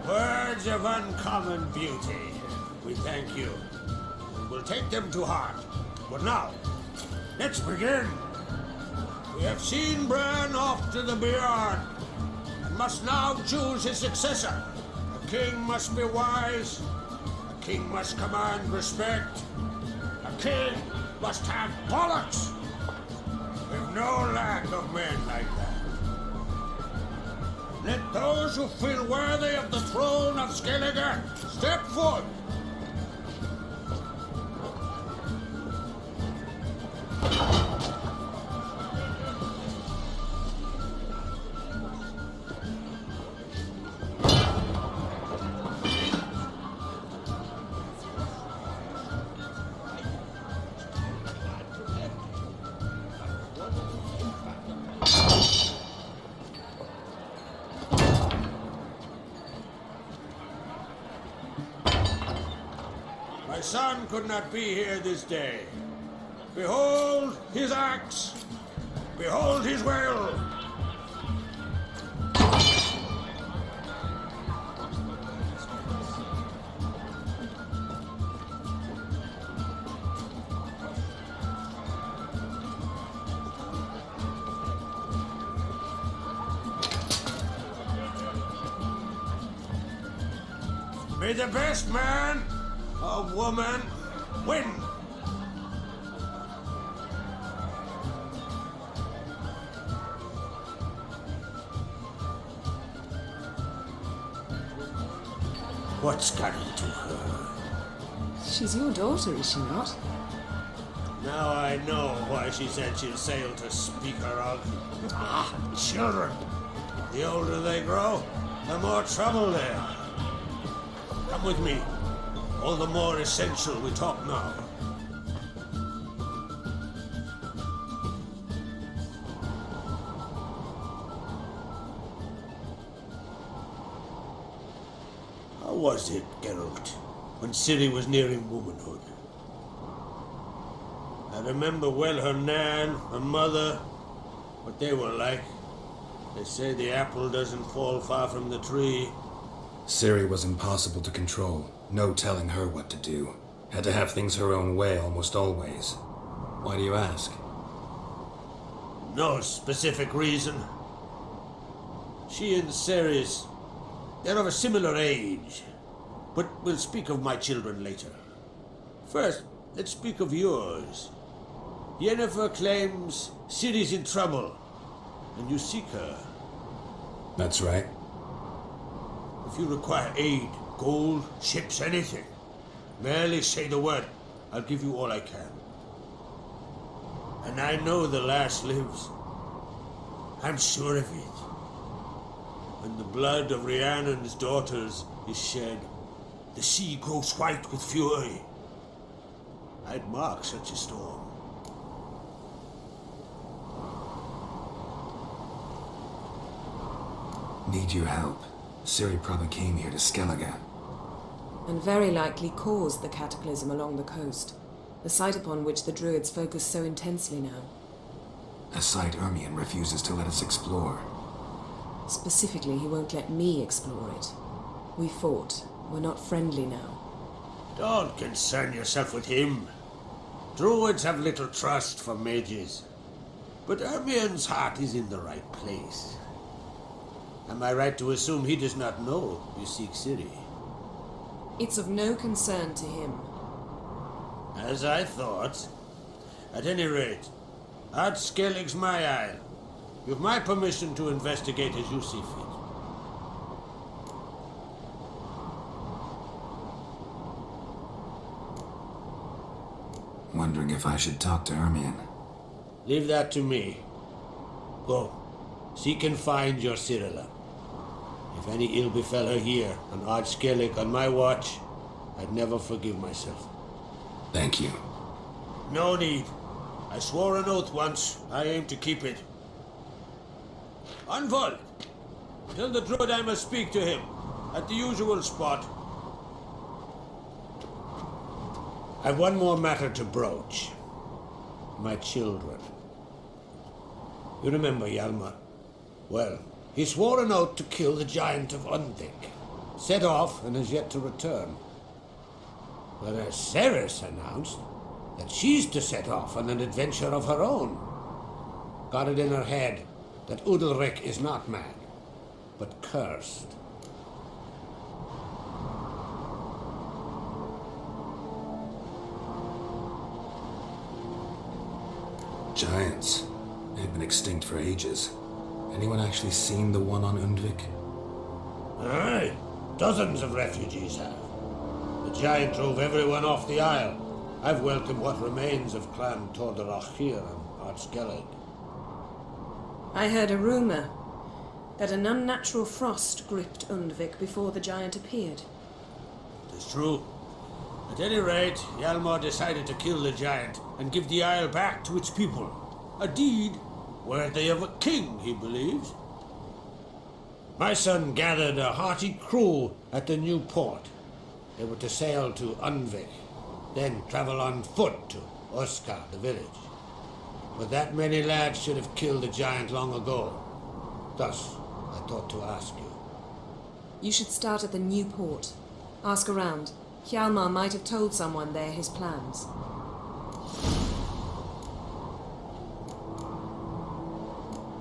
Words of uncommon beauty. We thank you. We'll take them to heart. But now, let's begin. We have seen Bran off to the Beyond, and must now choose his successor. A king must be wise. A king must command respect. A king must have bollocks. We've no lack of men like that. Let those who feel worthy of the throne of Skellige step forth. My son could not be here this day. Behold his axe. Behold his will. May the best man or woman win. What's got into her? She's your daughter, is she not? Now I know why she said she'll sail to speak her of. Ah, children. The older they grow, the more trouble they are. Come with me. All the more essential we talk now. How was it, Geralt, when Ciri was nearing womanhood? I remember well her nan, her mother, what they were like. They say the apple doesn't fall far from the tree. Ciri was impossible to control. No telling her what to do. Had to have things her own way almost always. Why do you ask? No specific reason. She and Ceres, they're of a similar age. But we'll speak of my children later. First, let's speak of yours. Yennefer claims Ciri's in trouble, and you seek her. That's right. If you require aid, gold, ships, anything, merely say the word. I'll give you all I can. And I know the lass lives. I'm sure of it. When the blood of Rhiannon's daughters is shed, the sea grows white with fury. I'd mark such a storm. Need your help. Ciri probably came here to Skellige. And very likely caused the cataclysm along the coast, the site upon which the druids focus so intensely now. A site Ermion refuses to let us explore. Specifically, he won't let me explore it. We fought. We're not friendly now. Don't concern yourself with him. Druids have little trust for mages. But Ermion's heart is in the right place. Am I right to assume he does not know you seek Ciri? It's of no concern to him. As I thought. At any rate, Ard Skellig's my isle. You've my permission to investigate as you see fit. Wondering if I should talk to Ermion. Leave that to me. Go. Seek and find your Cyrilla. If any ill befell her here, on Ard Skellig on my watch, I'd never forgive myself. Thank you. No need. I swore an oath once. I aim to keep it. Unvold! Tell the druid I must speak to him, at the usual spot. I've one more matter to broach. My children. You remember Hjalmar? Well, he swore an oath to kill the giant of Undvik. Set off and has yet to return. Whereas Ceres announced that she's to set off on an adventure of her own. Got it in her head that Udalric is not mad, but cursed. Giants. They've been extinct for ages. Anyone actually seen the one on Undvik? Aye, dozens of refugees have. The giant drove everyone off the isle. I've welcomed what remains of Clan Tordarach here on Ard Skellig. I heard a rumor that an unnatural frost gripped Undvik before the giant appeared. It's true. At any rate, Hjalmar decided to kill the giant and give the isle back to its people. A deed worthy of a king, he believes. My son gathered a hearty crew at the new port. They were to sail to Undvik, then travel on foot to Oskar, the village. But that many lads should have killed the giant long ago. Thus, I thought to ask you. You should start at the new port. Ask around. Hjalmar might have told someone there his plans.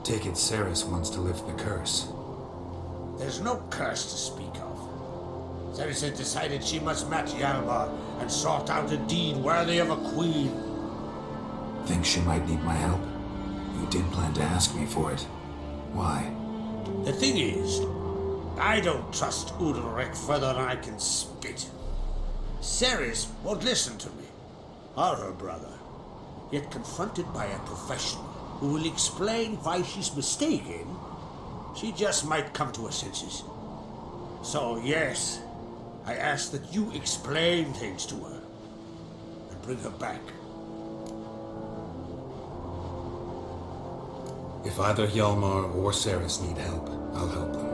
Take it Ceres wants to lift the curse. There's no curse to speak of. Ceres had decided she must match Hjalmar and sought out a deed worthy of a queen. Think she might need my help? You did plan to ask me for it. Why? The thing is, I don't trust Ulrich further than I can spit. Ceres won't listen to me, or her brother. Yet confronted by a professional who will explain why she's mistaken, she just might come to her senses. So yes, I ask that you explain things to her and bring her back. If either Hjalmar or Ceres need help, I'll help them.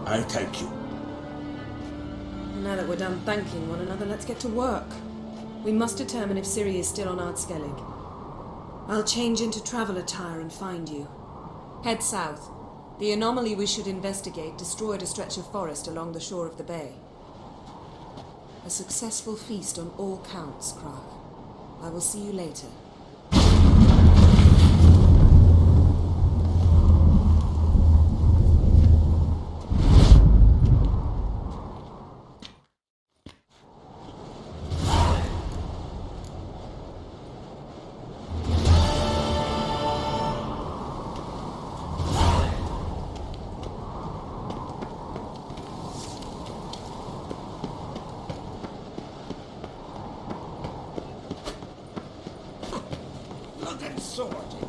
I thank you. Now that we're done thanking one another, let's get to work. We must determine if Ciri is still on Ardskellig. I'll change into travel attire and find you. Head south. The anomaly we should investigate destroyed a stretch of forest along the shore of the bay. A successful feast on all counts, Krach. I will see you later.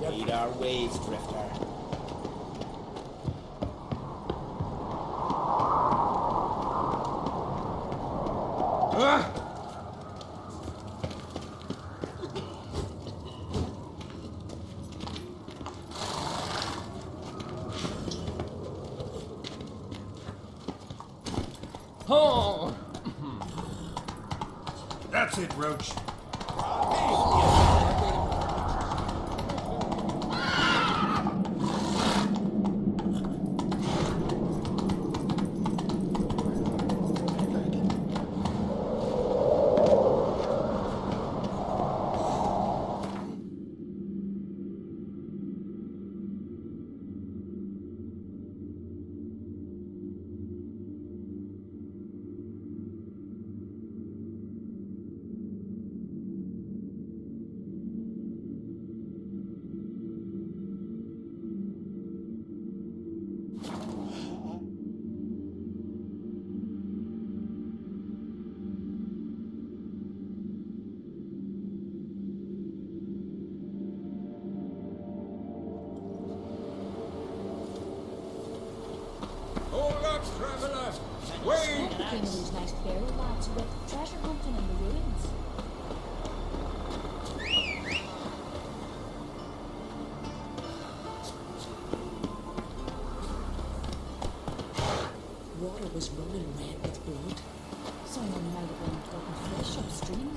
Lead our ways, Drifter. Oh! That's it, Roach. Hold up, traveler! Wait! Became those nice fairy lads who went treasure hunting in the ruins. Water was running red with blood. Someone might have been taking fish upstream.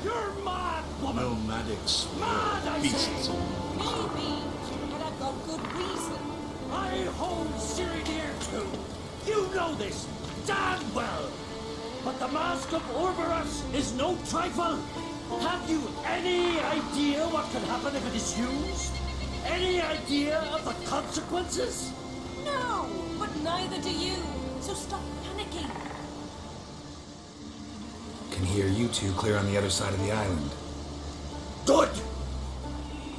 You're mad, woman! Nomadics. Mad, I Beasts. say! Maybe, but I've got good reason. I hold Ciri dear too. You know this damn well. But the mask of Orberus is no trifle. Have you any idea what can happen if it is used? Any idea of the consequences? No, but neither do you. So stop panicking. Can hear you two clear on the other side of the island. Good.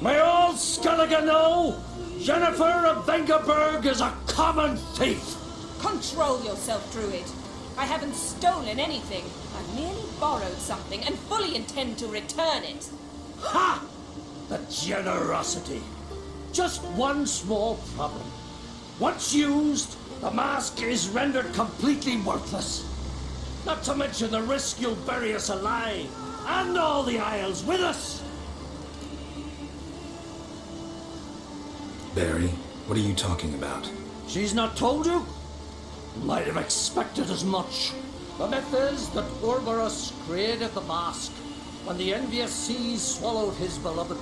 May all Skellige know Jennifer of Vengerberg is a common thief. Control yourself, Druid. I haven't stolen anything. I've merely borrowed something and fully intend to return it. Ha! The generosity. Just one small problem. Once used, the mask is rendered completely worthless. Not to mention the risk you'll bury us alive, and all the Isles with us. Barry, what are you talking about? She's not told you? Might have expected as much. The myth is that Orberus created the mask when the envious seas swallowed his beloved.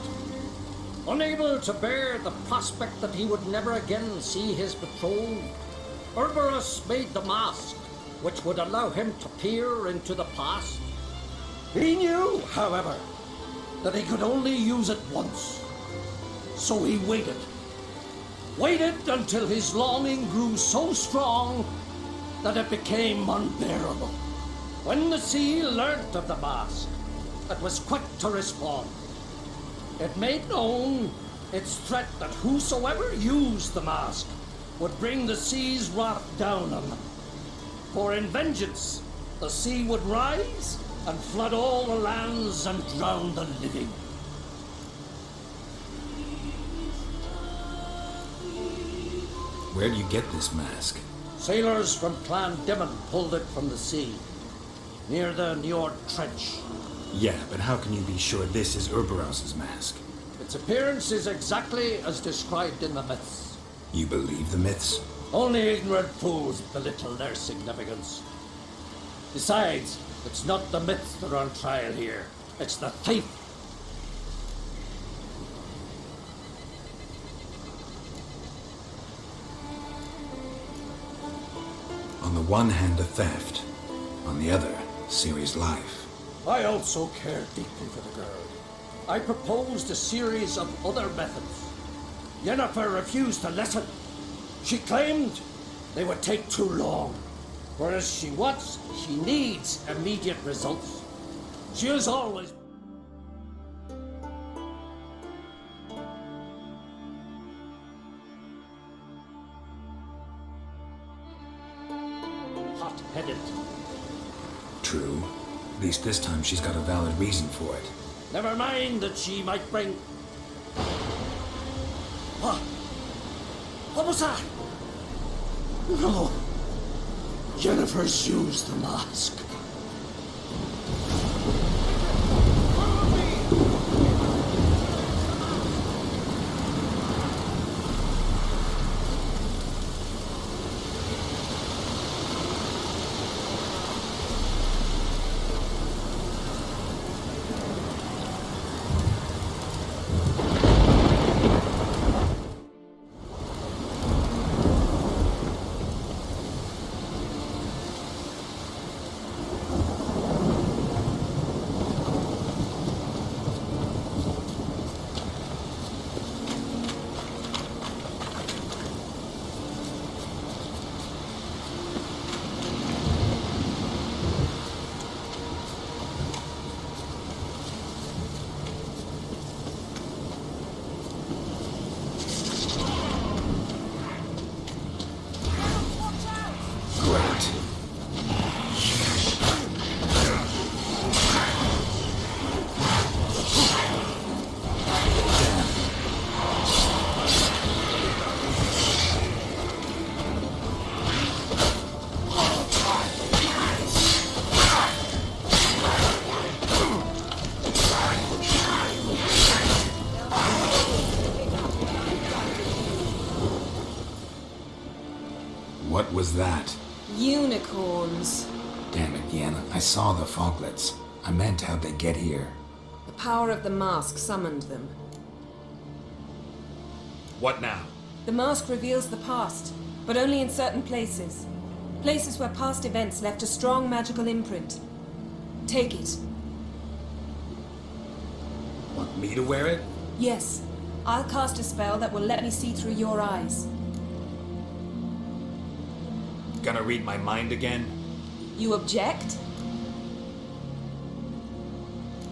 Unable to bear the prospect that he would never again see his betrothed, Orberus made the mask, which would allow him to peer into the past. He knew, however, that he could only use it once. So he waited. Waited until his longing grew so strong that it became unbearable. When the sea learnt of the mask, it was quick to respond. It made known its threat that whosoever used the mask would bring the sea's wrath down on them. For in vengeance, the sea would rise and flood all the lands and drown the living. Where do you get this mask? Sailors from Clan Dimon pulled it from the sea, near the Njord Trench. Yeah, but how can you be sure this is Urberos's mask? Its appearance is exactly as described in the myths. You believe the myths? Only ignorant fools belittle their significance. Besides, it's not the myths that are on trial here. It's the thief. On the one hand, a theft. On the other, Ciri's life. I also care deeply for the girl. I proposed a series of other methods. Yennefer refused to listen. She claimed they would take too long, whereas she needs immediate results. She has always... hot-headed. True. At least this time she's got a valid reason for it. Never mind that she might bring... What? What was that? No. Jennifer's used the mask. What was that? Unicorns. Damn it, Yen. I saw the foglets. I meant how'd they get here? The power of the mask summoned them. What now? The mask reveals the past, but only in certain places. Places where past events left a strong magical imprint. Take it. Want me to wear it? Yes. I'll cast a spell that will let me see through your eyes. Gonna read my mind again? You object?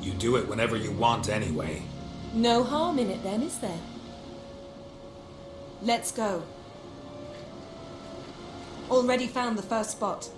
You do it whenever you want anyway. No harm in it then, is there? Let's go. Already found the first spot.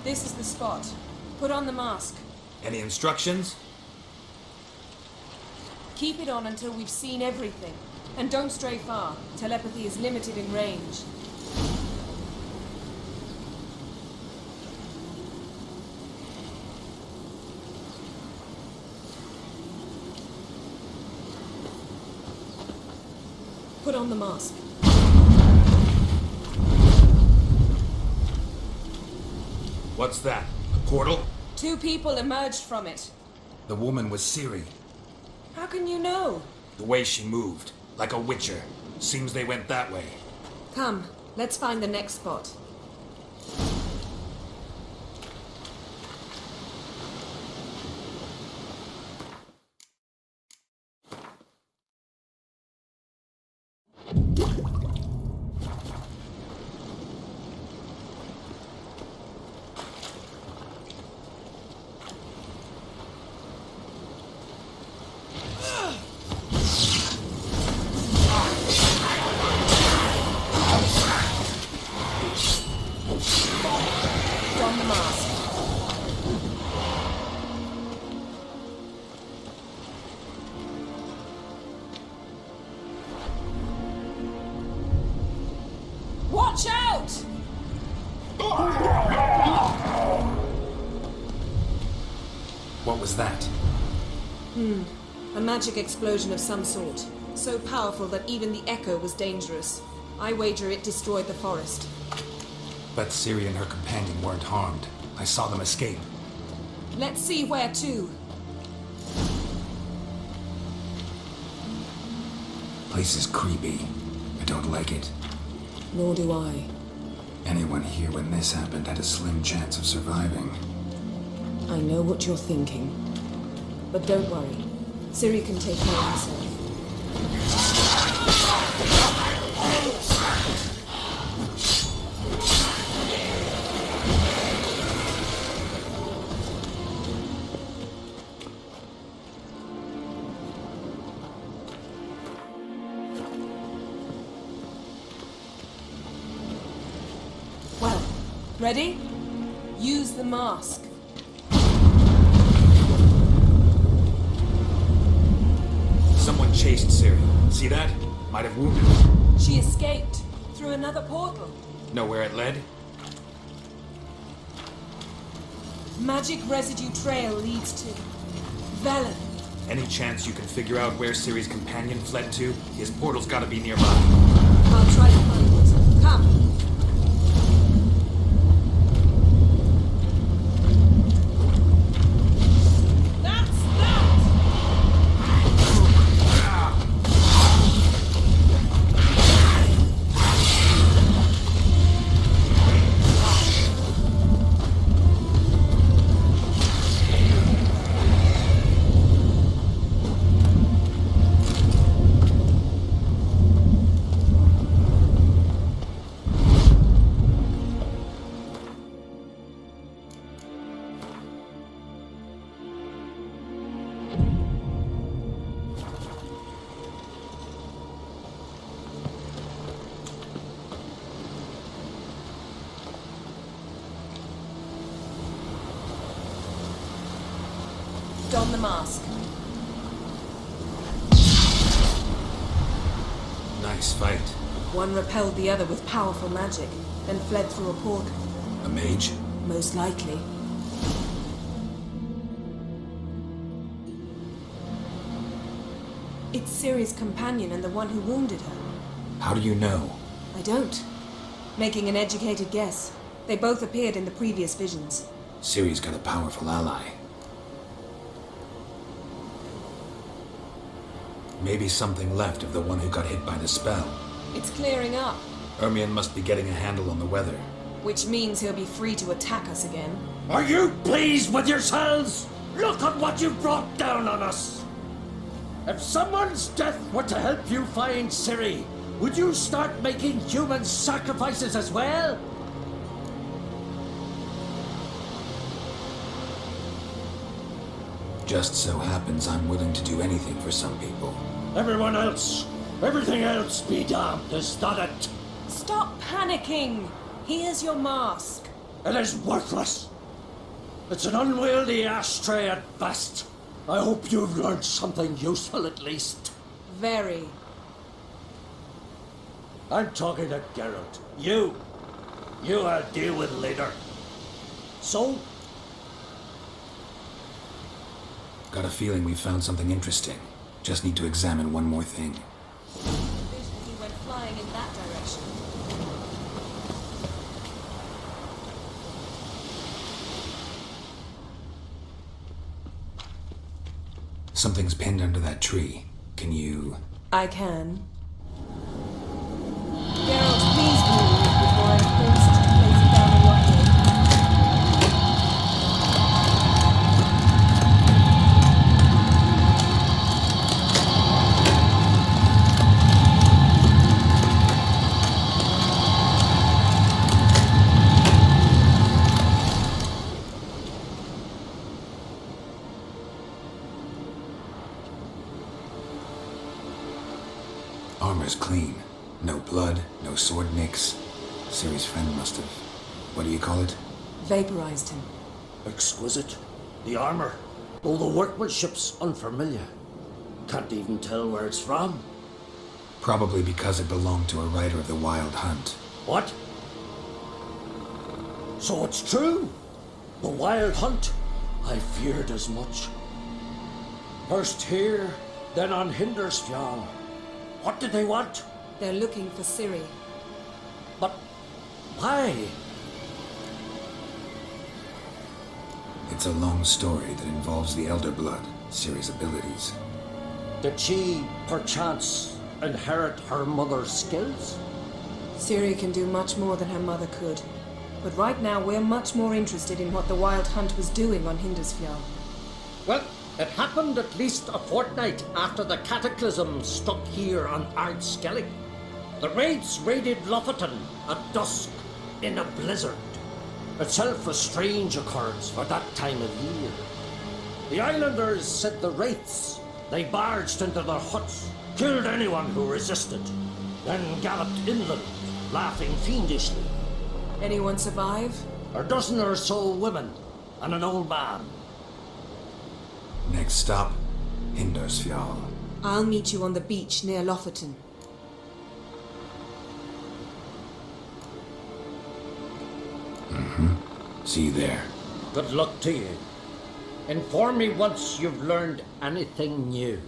This is the spot. Put on the mask. Any instructions? Keep it on until we've seen everything. And don't stray far. Telepathy is limited in range. Put on the mask. What's that? A portal? 2 people emerged from it. The woman was Ciri. How can you know? The way she moved, like a witcher. Seems they went that way. Come, let's find the next spot. Watch out! What was that? A magic explosion of some sort. So powerful that even the echo was dangerous. I wager it destroyed the forest. But Ciri and her companion weren't harmed. I saw them escape. Let's see where to. Place is creepy. I don't like it. Nor do I. Anyone here when this happened had a slim chance of surviving. I know what you're thinking. But don't worry. Ciri can take care of herself. Well, ready? Use the mask. Someone chased Ciri. See that? Might have wounded her. She escaped through another portal. Know where it led? Magic residue trail leads to Velen. Any chance you can figure out where Ciri's companion fled to? His portal's gotta be nearby. I'll try to find it. Come. Don the mask. Nice fight. One repelled the other with powerful magic, then fled through a portal. A mage? Most likely. It's Ciri's companion and the one who wounded her. How do you know? I don't. Making an educated guess. They both appeared in the previous visions. Ciri's got a powerful ally. Maybe something left of the one who got hit by the spell. It's clearing up, Ermion must be getting a handle on the weather. which means he'll be free to attack us again. Are you pleased with yourselves? Look at what you've brought down on us! If someone's death were to help you find Ciri, would you start making human sacrifices as well? Just so happens I'm willing to do anything for some people. Everyone else, everything else be damned, is that it? Stop panicking! Here's your mask. It is worthless. It's an unwieldy ashtray at best. I hope you've learned something useful at least. Very. I'm talking to Geralt. You I'll deal with later. So? Got a feeling we found something interesting. Just need to examine one more thing. He went flying in that direction. Something's pinned under that tree. Can you... I can. Geralt, please move before I'm forced to place it down on your head. Armor's clean. No blood, no sword nicks. Ciri's friend must have... What do you call it? Vaporized him. Exquisite. The armor, though the workmanship's unfamiliar. Can't even tell where it's from. Probably because it belonged to a rider of the Wild Hunt. What? So it's true? The Wild Hunt? I feared as much. First here, then on Hindersfjall. What did they want? They're looking for Ciri. But why? It's a long story that involves the Elder Blood, Ciri's abilities. Did she, perchance, inherit her mother's skills? Ciri can do much more than her mother could. But right now we're much more interested in what the Wild Hunt was doing on Hindersfjall. Well, it happened at least a fortnight after the cataclysm struck here on Ardskellig. The raids raided Lofoten at dusk in a blizzard. Itself a strange occurrence for that time of year. The islanders said the wraiths. They barged into their huts, killed anyone who resisted, then galloped inland, laughing fiendishly. Anyone survive? A dozen or so women and an old man. Next stop, Hindersfjall. I'll meet you on the beach near Lofoten. See you there. Good luck to you. Inform me once you've learned anything new.